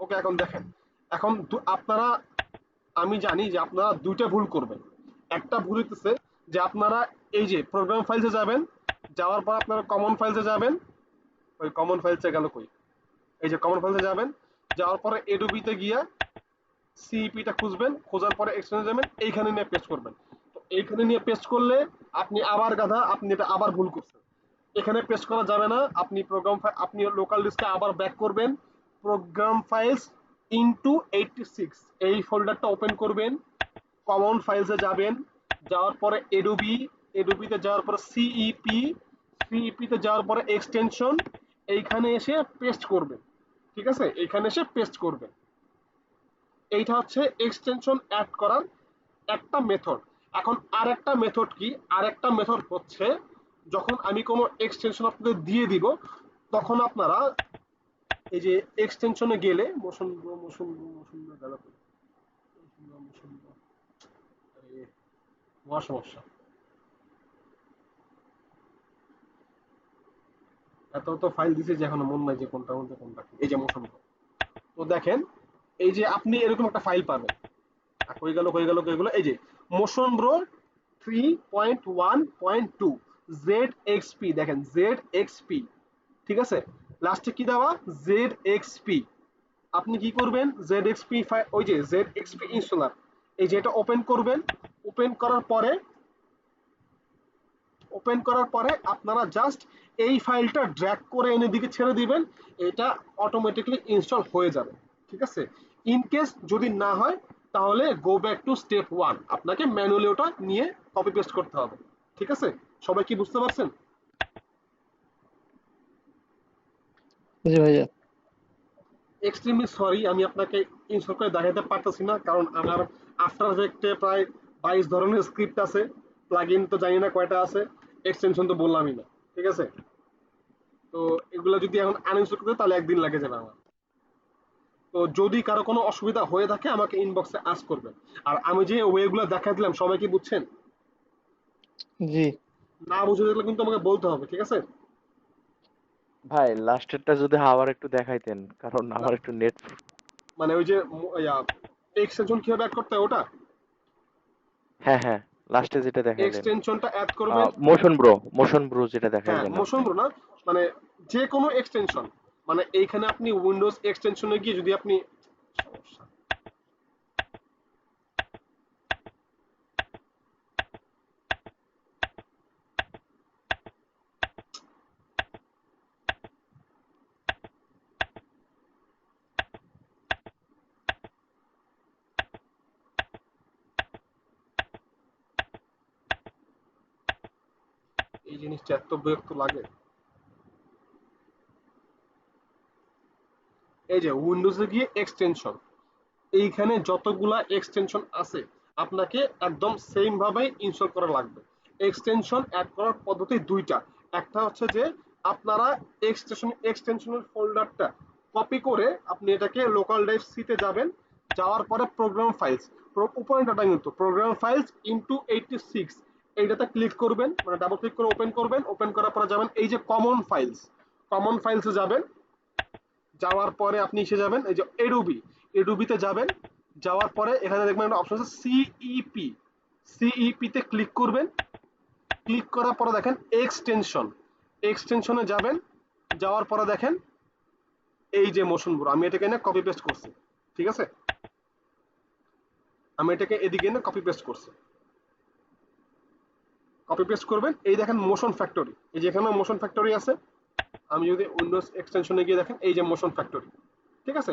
ওকে। এখন দেখেন, এখন আপনারা, আমি জানি যে আপনারা দুইটা ভুল করবেন। একটা ভুল হইতেছে যে আপনারা এই যে প্রোগ্রাম ফাইলসে যাবেন, যাওয়ার পর আপনারা কমন ফাইলসে যাবেন, ওই কমন ফাইলসে গেল কই, এই যে কমন ফাইলসে যাবেন, যাওয়ার পরে এডোবিতে গিয়া সিইপিটা খুঁজবেন, খোঁজার পরে এক্সটেনশন যাবেন, এইখানে নিয়ে পেস্ট করবেন। তো এইখানে নিয়ে পেস্ট করলে আপনি আবার গাধা, আপনি এটা আবার ভুল করছেন। এখানে পেস্ট করা যাবে না, আপনি লোকাল ডিস্কে আবার ব্যাক করবেন, প্রোগ্রাম ফাইলস, ইনটু 86 এই ফোল্ডারটা ওপেন করবেন, কমন ফাইলসে যাবেন, যাওয়ার পরে এডোবি, এডোবিতে যাওয়ার পরে সিইপি, সিইপিতে যাওয়ার পরে এক্সটেনশন, এইখানে এসে পেস্ট করবেন। ঠিক আছে, এইখানে এসে পেস্ট করবেন। এইটা হচ্ছে এক্সটেনশন অ্যাড করার একটা মেথড। এখন আরেকটা মেথড কি, আরেকটা মেথড হচ্ছে যখন আমি কোনো এক্সটেনশন আপনাদের দিয়ে দিব, তখন আপনারা এই যে এক্সটেনশনে গেলে motion bro, motion bro, motion bro গেল কই? মোশন ব্রো, আরে মহা সমস্যা, এত তো ফাইল দিছে যে এখনো মন নাই যে কোনটা মধ্যে কোনটা কি। এই যে মোশন ব্রো, তো দেখেন এই যে আপনি এরকম একটা ফাইল পাবেন, কই গেল কই গেল কই গেল, এই যে মোশন ব্রো 3.1.2 ZXP, দেখেন ZXP, ঠিক আছে, লাস্টে কি দেওয়া ZXP। আপনি কি করবেন, ZXP ওই যে ZXP ইনস্টলার, এই যে এটা ওপেন করবেন। ওপেন করার পরে, ওপেন করার পরে আপনারা জাস্ট এই ফাইলটা ড্র্যাগ করে এনে দিকে ছেড়ে দিবেন, এটা অটোমেটিক্যালি ইনস্টল হয়ে যাবে। ঠিক আছে, ইন কেস যদি না হয় তাহলে গো ব্যাক টু স্টেপ 1, আপনাকে ম্যানুয়ালি ওটা নিয়ে কপি পেস্ট করতে হবে। ঠিক আছে, সবাই কি বুঝতে পারছেন? জি ভাইয়া। এক্সট্রিমলি সরি, আমি আপনাকে ইনস্টল করে দেখাতে পারতেছি না, কারণ আমার আফটার এফেক্টে প্রায় 22 ধরনের স্ক্রিপ্ট আছে, প্লাগইন তো জানি না কয়টা আছে, এক্সটেনশন তো বললামই না। ঠিক আছে, তো এগুলো যদি এখন আনইনস্টল করতে তাহলে একদিন লাগে যাবে আমার। তো যদি কারো কোনো অসুবিধা হয়ে থাকে আমাকে ইনবক্সে আস্ক করবেন। আর আমি যে ওয়েগুলো দেখা দিলাম সবাই কি বুঝছেন? জি না বুঝে দেখলে কিন্তু আমাকে বলতে হবে। ঠিক আছে, ভাই লাস্টেরটা যদি আবার একটু দেখাইতেন, কারণ আমার একটু নেট। মানে ওই যে এক্সটেনশন কিভাবে অ্যাড করতে হয় ওটা, হ্যাঁ হ্যাঁ, লাস্টে যেটা দেখাইলেন, এক্সটেনশনটা অ্যাড করবেন। মোশন ব্রো যেটা হ্যাঁ, দেখাইলেন মোশন আপনি। ব্রো না, মানে যে কোনো এক্সটেনশন, মানে এইখানে আপনি উইন্ডোজ এক্সটেনশনে গিয়ে যদি আপনি, সমস্যা, এই জিনিসটা এত বিরক্ত লাগে। এই যে উইন্ডোজে গিয়ে এক্সটেনশন, এইখানে যতগুলা এক্সটেনশন আছে আপনাকে একদম সেম ভাবে ইনস্টল করা লাগবে। এক্সটেনশন অ্যাড করার পদ্ধতি দুইটা, একটা হচ্ছে যে আপনারা এক্সটেনশনের ফোল্ডারটা কপি করে আপনি এটাকে লোকাল ড্রাইভ সিতে যাবেন, যাওয়ার পরে প্রোগ্রাম ফাইলস, উপরে ডাটা কিন্তু প্রোগ্রাম ফাইলস ইনটু 86, এইটাতে ক্লিক করবেন, মানে ডাবল ক্লিক করে ওপেন করবেন। ওপেন করার পরে যাবেন এই যে কমন ফাইলস, কমন ফাইলসে যাবেন, যাওয়ার পরে আপনি এসে যাবেন এই যে এডোবি, এডোবিতে যাবেন, যাওয়ার পরে এখানে দেখবেন একটা অপশন আছে সিইপি, সিইপি তে ক্লিক করবেন। ক্লিক করার পরে দেখেন এক্সটেনশন, এক্সটেনশনে যাবেন, যাওয়ার পরে দেখেন এই যে মোশন ব্রো, আমি এটাকে এনে কপি পেস্ট করছি। ঠিক আছে, আমি এটাকে এদিকে এনে কপি পেস্ট করছি। কপি পেস্ট করবেন, এই দেখেন মোশন ফ্যাক্টরি, এই যে এখানে মোশন ফ্যাক্টরি আছে। আমি যদি উইন্ডোজ এক্সটেনশনে গিয়ে দেখেন এই যে মোশন ফ্যাক্টরি, ঠিক আছে,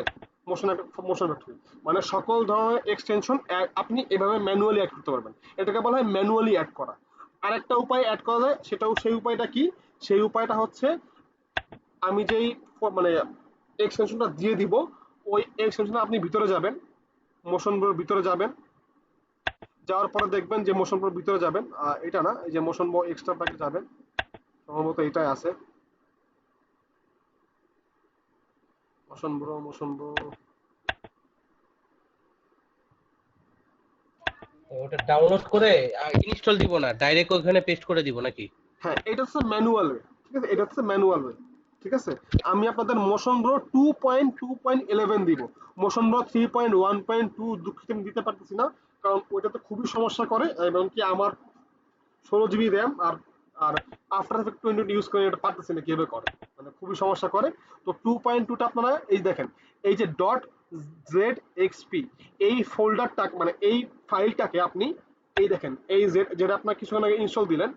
মোশন মোশন ফ্যাক্টরি, মানে সকল ধরনের এক্সটেনশন আপনি এভাবে ম্যানুয়ালি অ্যাড করতে পারবেন। এটাকে বলা হয় ম্যানুয়ালি অ্যাড করা। আরেকটা উপায় অ্যাড করা যায়, সেটাও সেই উপায়টা কি, সেই উপায়টা হচ্ছে আমি যেই মানে এক্সটেনশনটা দিয়ে দিব, ওই এক্সটেনশনে আপনি ভিতরে যাবেন, মোশন ব্রোর ভিতরে যাবেন, যাওয়ার পরে দেখবেন যে মোশন ব্রোর ভিতরে যাবেন, এটা না, এই যে মোশন ব্রো এক্সট্রা প্যাকে যাবেন, সম্ভবত এটাই আছে মোশন ব্রো, মোশন ব্রো। ওটা ডাউনলোড করে ইনস্টল দিব না, ডাইরেক্ট ওখানে পেস্ট করে দিব নাকি? হ্যাঁ, এটা হচ্ছে ম্যানুয়াল ওয়ে। ঠিক আছে, এটা হচ্ছে ম্যানুয়াল ওয়ে। ঠিক আছে, আমি আপনাদের মোশন ব্রো 2.2.11 দিব, মোশন ব্রো 3.1.2 দুঃখিত আমি দিতে পারতেছি না, কারণ ওইটাতে খুবই সমস্যা করে, এবং কি আমার 16 জিবি র্যাম, আর আর আফটার এফেক্ট 20 ইউজ করে এটা পারতেছি না কিভাবে করে, মানে খুবই সমস্যা করে। তো 2.2টা আপনারা এই দেখেন, এই যে ডট জেড এক্সপি, এই ফোল্ডারটা মানে এই ফাইলটাকে আপনি এই দেখেন, এই যেটা আপনার কিছুক্ষণ আগে ইনস্টল দিলেন,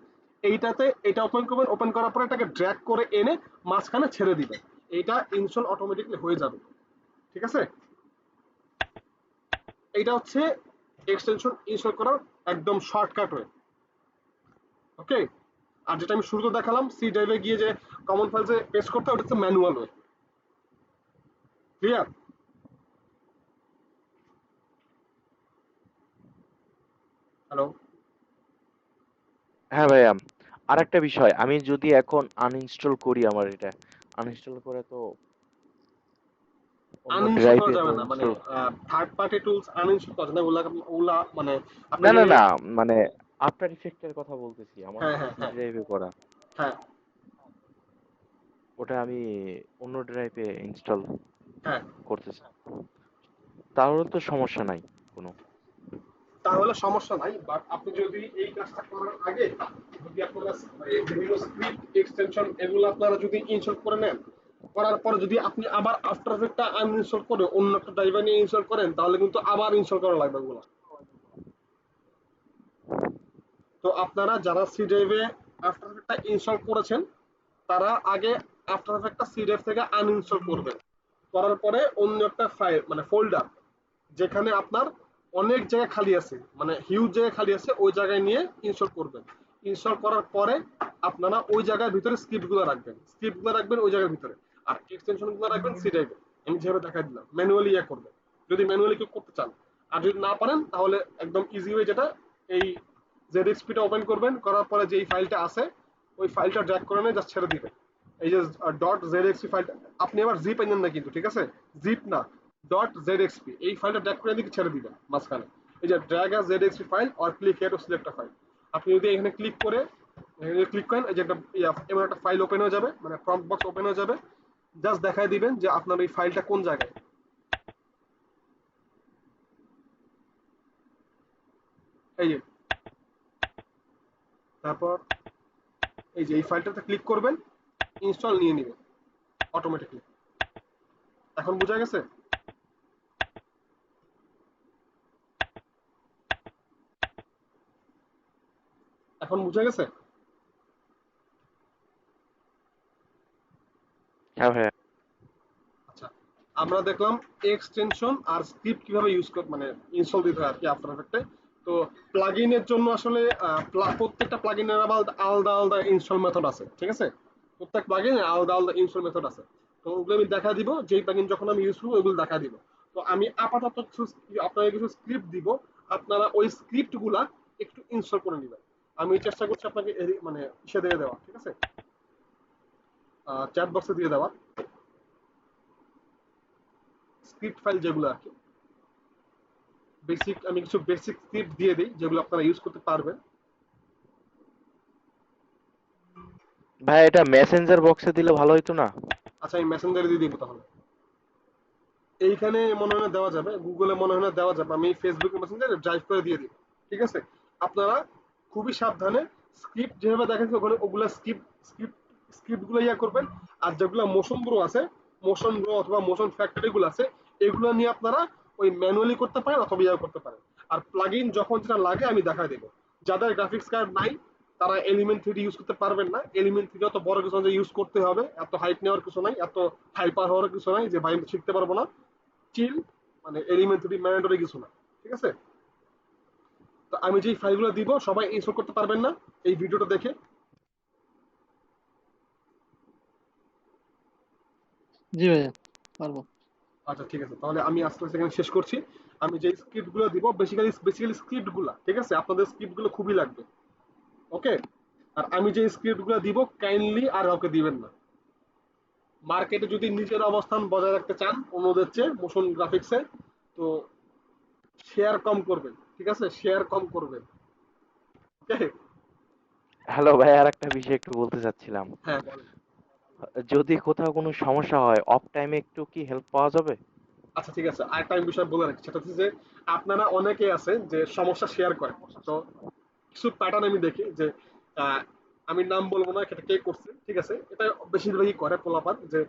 এইটাতে এটা ওপেন করবেন। ওপেন করার পরে এটাকে ড্র্যাগ করে এনে মাঝখানে ছেড়ে দিবেন, এইটা ইনস্টল অটোমেটিকলি হয়ে যাবে। ঠিক আছে, এটা হচ্ছে এক্সটেনশন ইনস্টল করার একদম শর্টকাট ওয়ে। ওকে, আর যেটা আমি শুরুতে দেখালাম সি ড্রাইভে গিয়ে যে কমন ফাইলসে পেস্ট করতে হয়, ওটা হচ্ছে ম্যানুয়াল ওয়ে। ক্লিয়ার? হ্যালো? হ্যাঁ ভাইয়া, আর একটা বিষয়, আমি যদি এখন আনইনস্টল করি, আমার এটা আনইনস্টল করে তো অন্য আনইনস্টল করা ড্রাইভে তো যাবে না, মানে install. Third party tools uninstall করা যায় না, ওগুলা ওগুলা মানে আপনি না যে না না, মানে আফটার ইফেক্টের কথা বলতেছি, আমার হ্যাঁ তো হ্যাঁ সি হ্যাঁ ড্রাইভে করা। হ্যাঁ ওটা আমি অন্য ড্রাইভে ইনস্টল হ্যাঁ, করতেছি, তাহলে তো সমস্যা নাই কোনো। তাহলে সমস্যা নাই। বাট আপনি যদি এই কাজটা করার আগে যদি আপনারা এই বিভিন্ন স্ক্রিপ্ট এক্সটেনশন এগুলো আপনারা যদি ইনস্টল করে নেন, করার পরে যদি আপনি আবার আফটার এফেক্টটা আনইনস্টল করে অন্য একটা ড্রাইভার নিয়ে ইনস্টল করেন, তাহলে কিন্তু আবার ইনস্টল করা লাগবে ওগুলো। তো আপনারা যারা সি ড্রাইভে আফটার এফেক্টটা ইনস্টল করেছেন, তারা আগে আফটার এফেক্টটা সি ড্রাইভ থেকে আনইনস্টল করবেন। করার পরে অন্য একটা ফাইল মানে ফোল্ডার যেখানে আপনার অনেক জায়গা খালি আছে, মানে হিউজ জায়গা খালি আছে, ওই জায়গায় নিয়ে ইনস্টল করবেন। ইনস্টল করার পরে আপনারা ওই জায়গার ভিতরে স্ক্রিপ্টগুলো রাখবেন ওই জায়গার ভিতরে, আর এক্সটেনশনগুলো রাখবেন সি ড্রাইভে। আমি যেভাবে দেখাই দিলাম ম্যানুয়ালি ইয়ে করবেন, যদি ম্যানুয়ালি কেউ করতে চান। আর যদি না পারেন তাহলে একদম ইজি ওয়ে যেটা, এই জেডএক্সপিটা ওপেন করবেন, করার পরে যে ফাইলটা আছে ওই ফাইলটা ড্র্যাগ করে নিয়ে জাস্ট ছেড়ে দিবেন। এই যে ডট জেডএক্সপি ফাইলটা, আপনি আবার জিপ আনেন না কিন্তু, ঠিক আছে? জিপ না, ডট জেডএক্সপি এই ফাইলটা ড্র্যাগ করে দিকে ছেড়ে দিবেন মাঝখানে। এই যে drag as ZXP file or click here to select a file, আপনি যদি এখানে ক্লিক করে ক্লিক করেন, এই যে একটা এমন একটা ফাইল ওপেন হয়ে যাবে, মানে প্রম্পট বক্স ওপেন হয়ে যাবে। জাস্ট দেখাই দিবেন যে আপনার এই ফাইলটা কোন জায়গায়। এই যে তারপর এই যে এই ফাইলটাতে ক্লিক করবেন, ইনস্টল নিয়ে নেবেন অটোমেটিকলি। এখন বোঝা গেছে? এখন বোঝা গেছে? হ্যাঁ ভাইয়া। আচ্ছা, আমরা দেখলাম এক্সটেনশন আর স্ক্রিপ্ট কিভাবে ইউজ কর মানে ইনস্টল দিতে হয় আর কি আফটার এফেক্টে। তো প্লাগইনের জন্য আসলে প্রত্যেকটা প্লাগইনের আলাদা আলাদা আলাদা ইনস্টল মেথড আছে, ঠিক আছে? প্রত্যেক প্লাগইনের আলাদা আলাদা ইনস্টল মেথড আছে। তো ওগুলো আমি দেখা দিব, যেই প্লাগইন যখন আমি ইউজ করবো ওগুলো দেখা দিব। তো আমি আপাতত আপনাদের কিছু স্ক্রিপ্ট দিব, আপনারা ওই স্ক্রিপ্ট গুলা একটু ইনস্টল করে নেবেন। আমি চেষ্টা করছি আপনাকে মানে ইসে দিয়ে দেওয়া, ঠিক আছে, চ্যাট বক্সে দিয়ে দেওয়া স্ক্রিপ্ট ফাইল যেগুলো আর কি। আমি কিছু বেসিক স্ক্রিপ্ট দিয়ে দিই যেগুলো আপনারা ইউজ করতে পারবেন। ভাই এটা মেসেঞ্জার বক্সে দিলে ভালো হইতো না? আচ্ছা, আমি মেসেঞ্জারে দিয়ে দিব তাহলে। এইখানে মনে হয় না দেওয়া যাবে, গুগলে মনে হয় না দেওয়া যাবে, আমি ফেসবুক মেসেঞ্জারে ড্রাইভ করে দিয়ে দিব, ঠিক আছে? আপনারা খুবই সাবধানে স্ক্রিপ্ট যেভাবে দেখেন ওখানে ওগুলা স্ক্রিপ্ট গুলো ইয়া করবেন। আর যেগুলো মোশন ব্রো আছে, মোশন ব্রো অথবা মোশন ফ্যাক্টরি গুলো আছে, এগুলো নিয়ে আপনারা ওই ম্যানুয়ালি করতে পারেন অথবা ইয়া করতে পারেন। আর প্লাগইন যখন যেটা লাগে আমি দেখাই দেবো। যাদের গ্রাফিক্স কার্ড নাই তারা এলিমেন্ট 3D ইউজ করতে পারবেন না। এলিমেন্ট 3D অত বড় কিছু না যে ইউজ করতে হবে, এত হাইট নেওয়ার কিছু নাই, এত হাইপার হওয়ার কিছু নাই যে ভাই আমি শিখতে পারবো না। চিল, মানে এলিমেন্ট 3D ম্যান্ডেটরি কিছু না, ঠিক আছে? তো আমি যেই ফাইলগুলো দিব সবাই ইনস্টল করতে পারবেন না এই ভিডিওটা দেখে। জি ভাইয়া, পারবো। আচ্ছা ঠিক আছে, তাহলে আমি আস্তে আস্তে এখানে শেষ করছি। আমি যে স্ক্রিপ্ট গুলো দিব বেসিক্যালি স্ক্রিপ্ট গুলা, ঠিক আছে? আপনাদের স্ক্রিপ্ট গুলো খুবই লাগবে, ওকে? আর আমি যে স্ক্রিপ্ট গুলো দিব কাইন্ডলি আর কাউকে দিবেন না। মার্কেটে যদি নিজের অবস্থান বজায় রাখতে চান অন্যদের চেয়ে মোশন গ্রাফিক্সে, তো শেয়ার কম করবেন, ঠিক আছে? শেয়ার কম করবেন, ওকে? হ্যালো ভাই, আর একটা বিষয় একটু বলতে চাচ্ছিলাম। হ্যাঁ বলেন। যদি কোথাও কোনো সমস্যা হয়, অফ টাইমে একটু কি হেল্প পাওয়া যাবে? আচ্ছা ঠিক আছে, আরেকটা আমি বিষয় বলে রাখি, সেটা হচ্ছে যে আপনারা অনেকে আছেন যে সমস্যা শেয়ার করেন। তো কিছু প্যাটার্ন আমি দেখি যে আহ, আমি নাম বলবো না এটা কে করছে, ঠিক আছে? এটা বেশিরভাগই করে পোলাপান, যে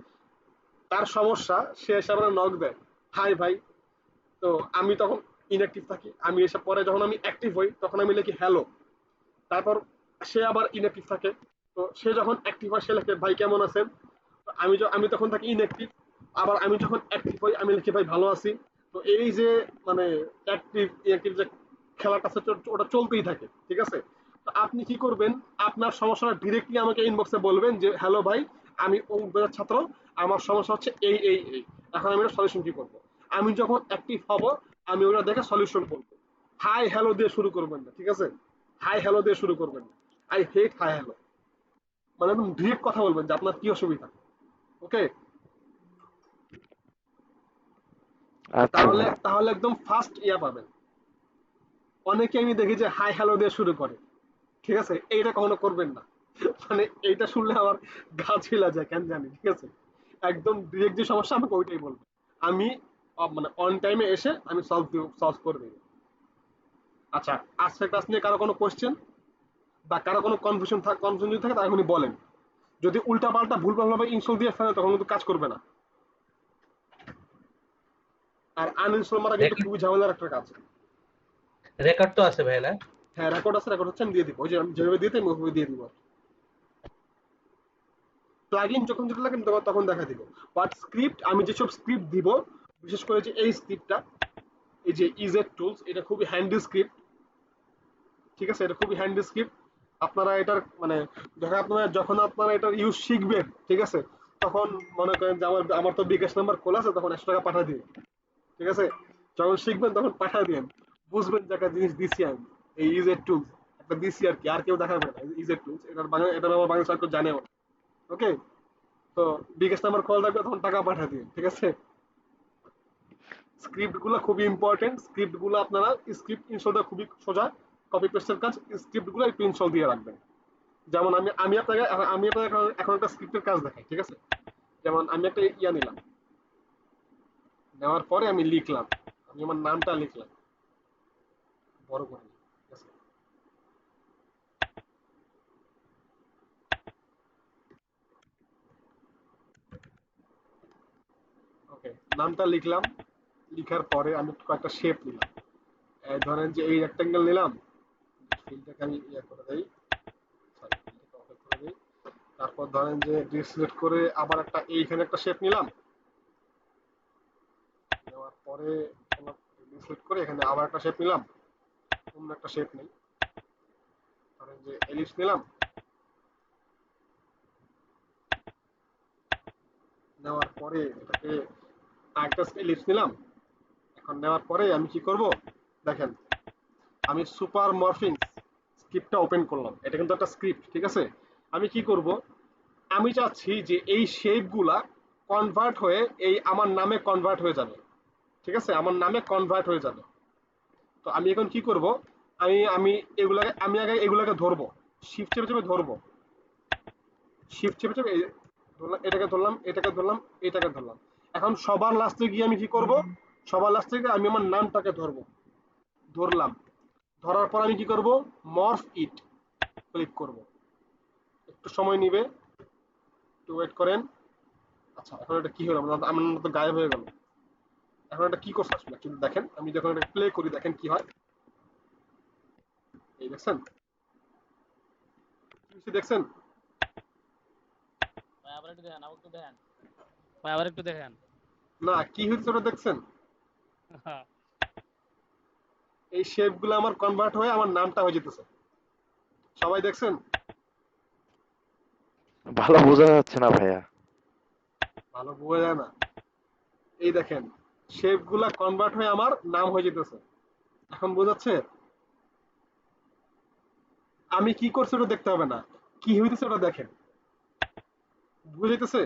তার সমস্যা সে এসে আমরা নক দেয়, হাই ভাই। তো আমি তখন ইনঅ্যাক্টিভ থাকি, আমি এসে পরে যখন আমি অ্যাক্টিভ হই তখন আমি লিখি হ্যালো। তারপর সে আবার ইনঅ্যাক্টিভ থাকে, তো সে যখন অ্যাক্টিভ হয় সে লেখে ভাই কেমন আছেন। তো আমি তখন থাকি ইনঅ্যাক্টিভ, আবার আমি যখন অ্যাক্টিভ হই আমি লিখি ভাই ভালো আছি। তো এই যে মানে অ্যাক্টিভ অ্যাক্টিভ যে খেলাটা আছে ওটা চলতেই থাকে, ঠিক আছে। তো আপনি কি করবেন, আপনার সমস্যাটা ডিরেক্টলি আমাকে ইনবক্সে বলবেন যে হ্যালো ভাই, আমি অমুক ব্যাচের ছাত্র, আমার সমস্যা হচ্ছে এই, এখন আমি এটা সলিউশন কি করব। আমি যখন অ্যাক্টিভ হব আমি ওটা দেখে সলিউশন করব। হাই হ্যালো দিয়ে শুরু করবেন না, ঠিক আছে। হাই হ্যালো দিয়ে শুরু করবেন না। আই হেট হাই হ্যালো, মানে একদম ডিরেক্ট কথা বলবেন যে আপনার কি অসুবিধা। ওকে, আচ্ছা তাহলে ভাই। তাহলে একদম ফার্স্ট পাবেন। অনেকে আমি দেখি যে হাই হ্যালো দিয়ে শুরু করে, ঠিক আছে, এইটা কখনো করবেন না। মানে এইটা শুনলে আমার গা ছিলা যায় কেন জানি, ঠিক আছে। একদম ডিরেক্ট যে সমস্যা আমাকে ওইটাই বলবেন। আমি মানে অন টাইমে এসে আমি সলভ করে দেবো। আচ্ছা, আজকের ক্লাস নিয়ে কারো কোনো কোয়েশ্চেন বা কারো কোনো কনফিউশন যদি থাকে তাহলে এখনই বলেন। যদি উল্টা পাল্টা ভুলভাল ভাবে ইনস্টল দিয়ে ফেলে তখন কিন্তু কাজ করবে না। আর আনইনস্টল মারা কিন্তু খুবই ঝামেলার একটা কাজ। রেকর্ড তো আছে ভাই না? হ্যাঁ, রেকর্ড আছে, রেকর্ড হচ্ছে, আমি দিয়ে দিব। ওই যে আমি যেভাবে দিতে আমি ওইভাবে দিয়ে দিব। প্লাগইন যখন যেটা লাগে আমি তখন দেখা দিব। বাট স্ক্রিপ্ট, আমি যেসব স্ক্রিপ্ট দিব, বিশেষ করে যে এই স্ক্রিপ্টটা, এই যে ইজেড টুলস, এটা খুবই হ্যান্ডি স্ক্রিপ্ট, ঠিক আছে। এটা খুবই হ্যান্ডি স্ক্রিপ্ট। আপনারা এটার মানে যখন আপনারা এটার ইউজ শিখবেন, ঠিক আছে, তখন মনে করেন যে আমার তো বিকাশ নাম্বার খোলা আছে, তখন 100 টাকা পাঠিয়ে দিন, ঠিক আছে। যখন শিখবেন তখন পাঠিয়ে দিন, বুঝবেন যে একটা জিনিস দিছি আমি, এই ইজেড টুলস একটা দিছি আর কি, আর কেউ দেখাবে না। ইজেড টুলস এটার আমার বাংলা কেউ জানেও না। ওকে, তো বিকাশ নাম্বার খোলা থাকবে, তখন টাকা পাঠিয়ে দিন, ঠিক আছে। স্ক্রিপ্ট গুলো খুবই ইম্পর্টেন্ট। স্ক্রিপ্ট গুলো আপনারা স্ক্রিপ্ট ইনস্টল দেওয়া খুবই সোজা, কপি পেস্টের কাজ। স্ক্রিপ্ট গুলো একটু ইনস্টল দিয়ে রাখবেন। যেমন আমি আপনাকে এখন একটা স্ক্রিপ্টের কাজ দেখাই, ঠিক আছে। যেমন আমি একটা নিলাম, নেওয়ার পরে আমি লিখলাম, আমি আমার নামটা লিখলাম বড় করে, ঠিক আছে। ওকে, নামটা লিখলাম, লিখার পরে আমি কয়েকটা শেপ নিলাম। ধরেন যে এই রেক্টেঙ্গেল নিলাম, ফিল্ডটাকে আমি করে দেই, সরি, ফিল্ডটাকে অফ করে দেই। তারপর ধরেন যে ডিসিলেক্ট করে আবার এইখানে একটা শেপ নিলাম, নেওয়ার পরে ডিসিলেক্ট করে এখানে আবার একটা শেপ নিলাম, অন্য একটা শেপ নেই, ধরেন যে এলিপস নিলাম, নেওয়ার পরে এটাকে আরেকটা এলিপস নিলাম। এখন নেওয়ার পরে আমি কি করব, দেখেন, আমি সুপার মরফিং স্ক্রিপ্টটা ওপেন করলাম। এটা কিন্তু একটা স্ক্রিপ্ট, ঠিক আছে। আমি কি করব, আমি চাচ্ছি যে এই শেপগুলা কনভার্ট হয়ে এই আমার নামে কনভার্ট হয়ে যাবে, ঠিক আছে, আমার নামে কনভার্ট হয়ে যাবে। তো আমি এখন কি করব, আমি আগে এগুলাকে ধরবো, শিফট চেপে চেপে ধরবো, শিফট চেপে চেপে এটাকে ধরলাম, এটাকে ধরলাম, এটাকে ধরলাম। এখন সবার লাস্টে গিয়ে আমি কি করব, সবার লাস্টে গিয়ে আমি আমার নামটাকে ধরবো, ধরলাম। ধরার পর আমি কি করব, মর্ফ ইট ক্লিক করব। একটু সময় নিবে, একটু ওয়েট করেন। আচ্ছা, এখন এটা কি হলো, আমার নাম তো গায়েব হয়ে গেল। এখন এটা কি করছে আসলে কিন্তু দেখেন, আমি যখন এটা প্লে করি দেখেন কি হয়। এই দেখছেন, কি দেখছেন? ভাই আবার একটু দেখেন, আবার একটু দেখেন, ভাই আবার একটু দেখেন। না, কি হয়েছে ওটা দেখছেন? এই শেপ গুলো আমার কনভার্ট হয়ে আমার নামটা হয়ে যেতেছে। সবাই দেখছেন? ভালো বোঝা যাচ্ছে না ভাইয়া। ভালো বোঝা যায় না। এই দেখেন, শেপ গুলা কনভার্ট হয়ে আমার নাম হয়ে যেতেছে। এখন বোঝাচ্ছে? আমি কি করছি ওটা দেখতে হবে না, কি হইতেছে ওটা দেখেন, বুঝাইতেছে?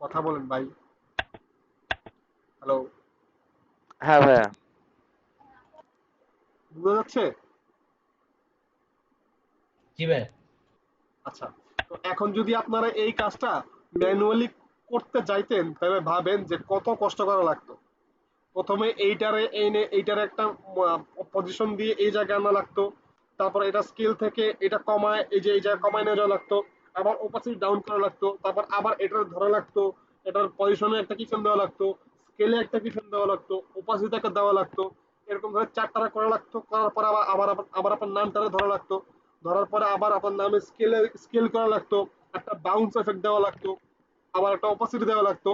কথা বলেন ভাই। হ্যালো, হ্যাঁ ভাইয়া। বোঝা যাচ্ছে? জি ভাই। আচ্ছা, তো এখন যদি আপনারা এই কাজটা ম্যানুয়ালি করতে যাইতেন তাহলে ভাবেন যে কত কষ্ট করা লাগতো। প্রথমে এইটারে একটা পজিশন দিয়ে এই জায়গায় আনা লাগতো, তারপর এটা স্কেল থেকে এটা কমায় এই জায়গায় কমায় নিয়ে যাওয়া লাগতো, আবার ওপাসিটি ডাউন করা লাগতো, তারপর আবার এটার ধরা লাগতো, এটার পজিশনে একটা কিচেন দেওয়া লাগতো, স্কেলে একটা কিচেন দেওয়া লাগতো, ওপাসিটিকে দেওয়া লাগতো। এরকম ধরে 4টা করা লাগতো, করার পর আবার আপনার নামটারে ধরা লাগতো, ধরার পরে আবার আপনার নামে স্কেল করা লাগতো, একটা বাউন্স এফেক্ট দেওয়া লাগতো, আবার একটা অপাসিটি দেওয়া লাগতো।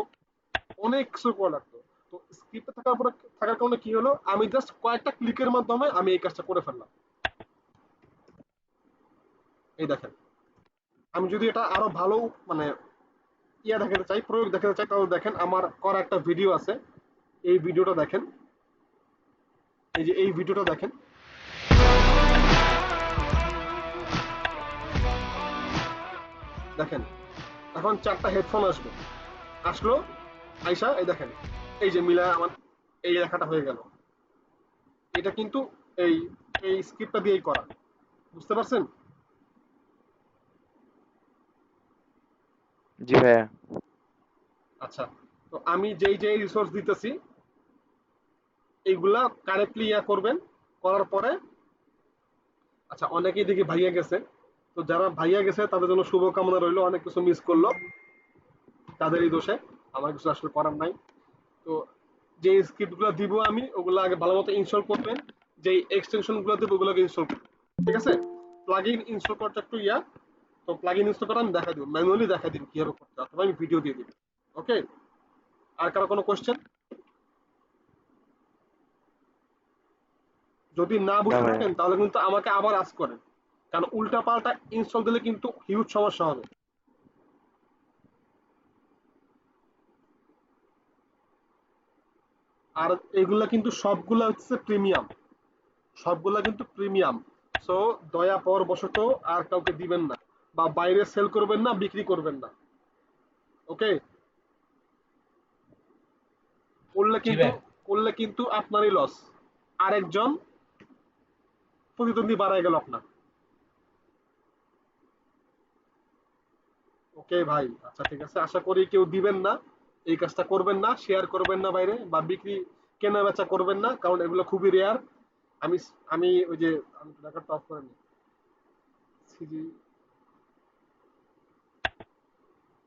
অনেক কিছু করা লাগতো। তো স্ক্রিপ্টে থাকার কারণে কি হলো, আমি জাস্ট কয়েকটা ক্লিকের মাধ্যমে আমি এই কাজটা করে ফেললাম। এই দেখেন, আমি যদি এটা আরো ভালো মানে দেখাতে চাই, প্রয়োগ দেখাতে চাই, তাহলে দেখেন আমার করা একটা ভিডিও আছে। এই ভিডিওটা দেখেন, এই যে এই ভিডিওটা দেখেন। দেখেন এখন 4টা হেডফোন আসলো, আইসা এই দেখেন, এই যে মিলা আমার এই লেখাটা হয়ে গেল। এটা কিন্তু এই এই স্ক্রিপ্টটা দিয়েই করা, বুঝতে পারছেন? জি ভাইয়া। আচ্ছা, তো আমি যেই যেই রিসোর্স দিতেছি এইগুলা কারেক্টলি করবেন, করার পরে আচ্ছা অনেকেই দেখি ভাইয়া গেছে, তো যারা ভাইয়া গেছে তাদের জন্য শুভকামনা রইলো, অনেক কিছু মিস করলো, তাদেরই দোষে, আমার কিছু আসলে করার নাই। তো যে স্ক্রিপ্ট গুলো দিব আমি ওগুলো আগে ভালো মতো ইনস্টল করবেন, যে এক্সটেনশন গুলো দেবো ওগুলোকে ইনস্টল করবেন, ঠিক আছে? প্লাগইন ইনস্টল করতে একটু তো প্লাগইন ইনস্টল করে আমি দেখা দিব, ম্যানুয়ালি দেখা দিব কিভাবে করতে হয়, অথবা আমি ভিডিও দিয়ে দিব। ওকে, আর কারো কোনো কোশ্চেন? যদি না না বুঝতে ভাইয়া। থাকেন তাহলে কিন্তু আমাকে আবার আস্ক করেন, কারণ উল্টা পাল্টা ইনস্টল দিলে কিন্তু হিউজ সমস্যা হবে। আর এগুলা কিন্তু সবগুলা হচ্ছে প্রিমিয়াম, সবগুলা কিন্তু প্রিমিয়াম। সো দয়া পর বশত আর কাউকে দিবেন না, বা বাইরে সেল করবেন না, বিক্রি করবেন না। ওকে, করলে জি কিন্তু ভাই। আপনারই লস, আরেকজন প্রতিদ্বন্দ্বী বাড়ায় গেল আপনার। ওকে ভাই, আচ্ছা ঠিক আছে, আশা করি কেউ দিবেন না, এই কাজটা করবেন না, শেয়ার করবেন না বাইরে, বা বিক্রি কেনা বেচা করবেন না, কারণ এগুলো খুবই রেয়ার। আমি আমি ওই যে আমি রেকর্ড অফ করে নিই।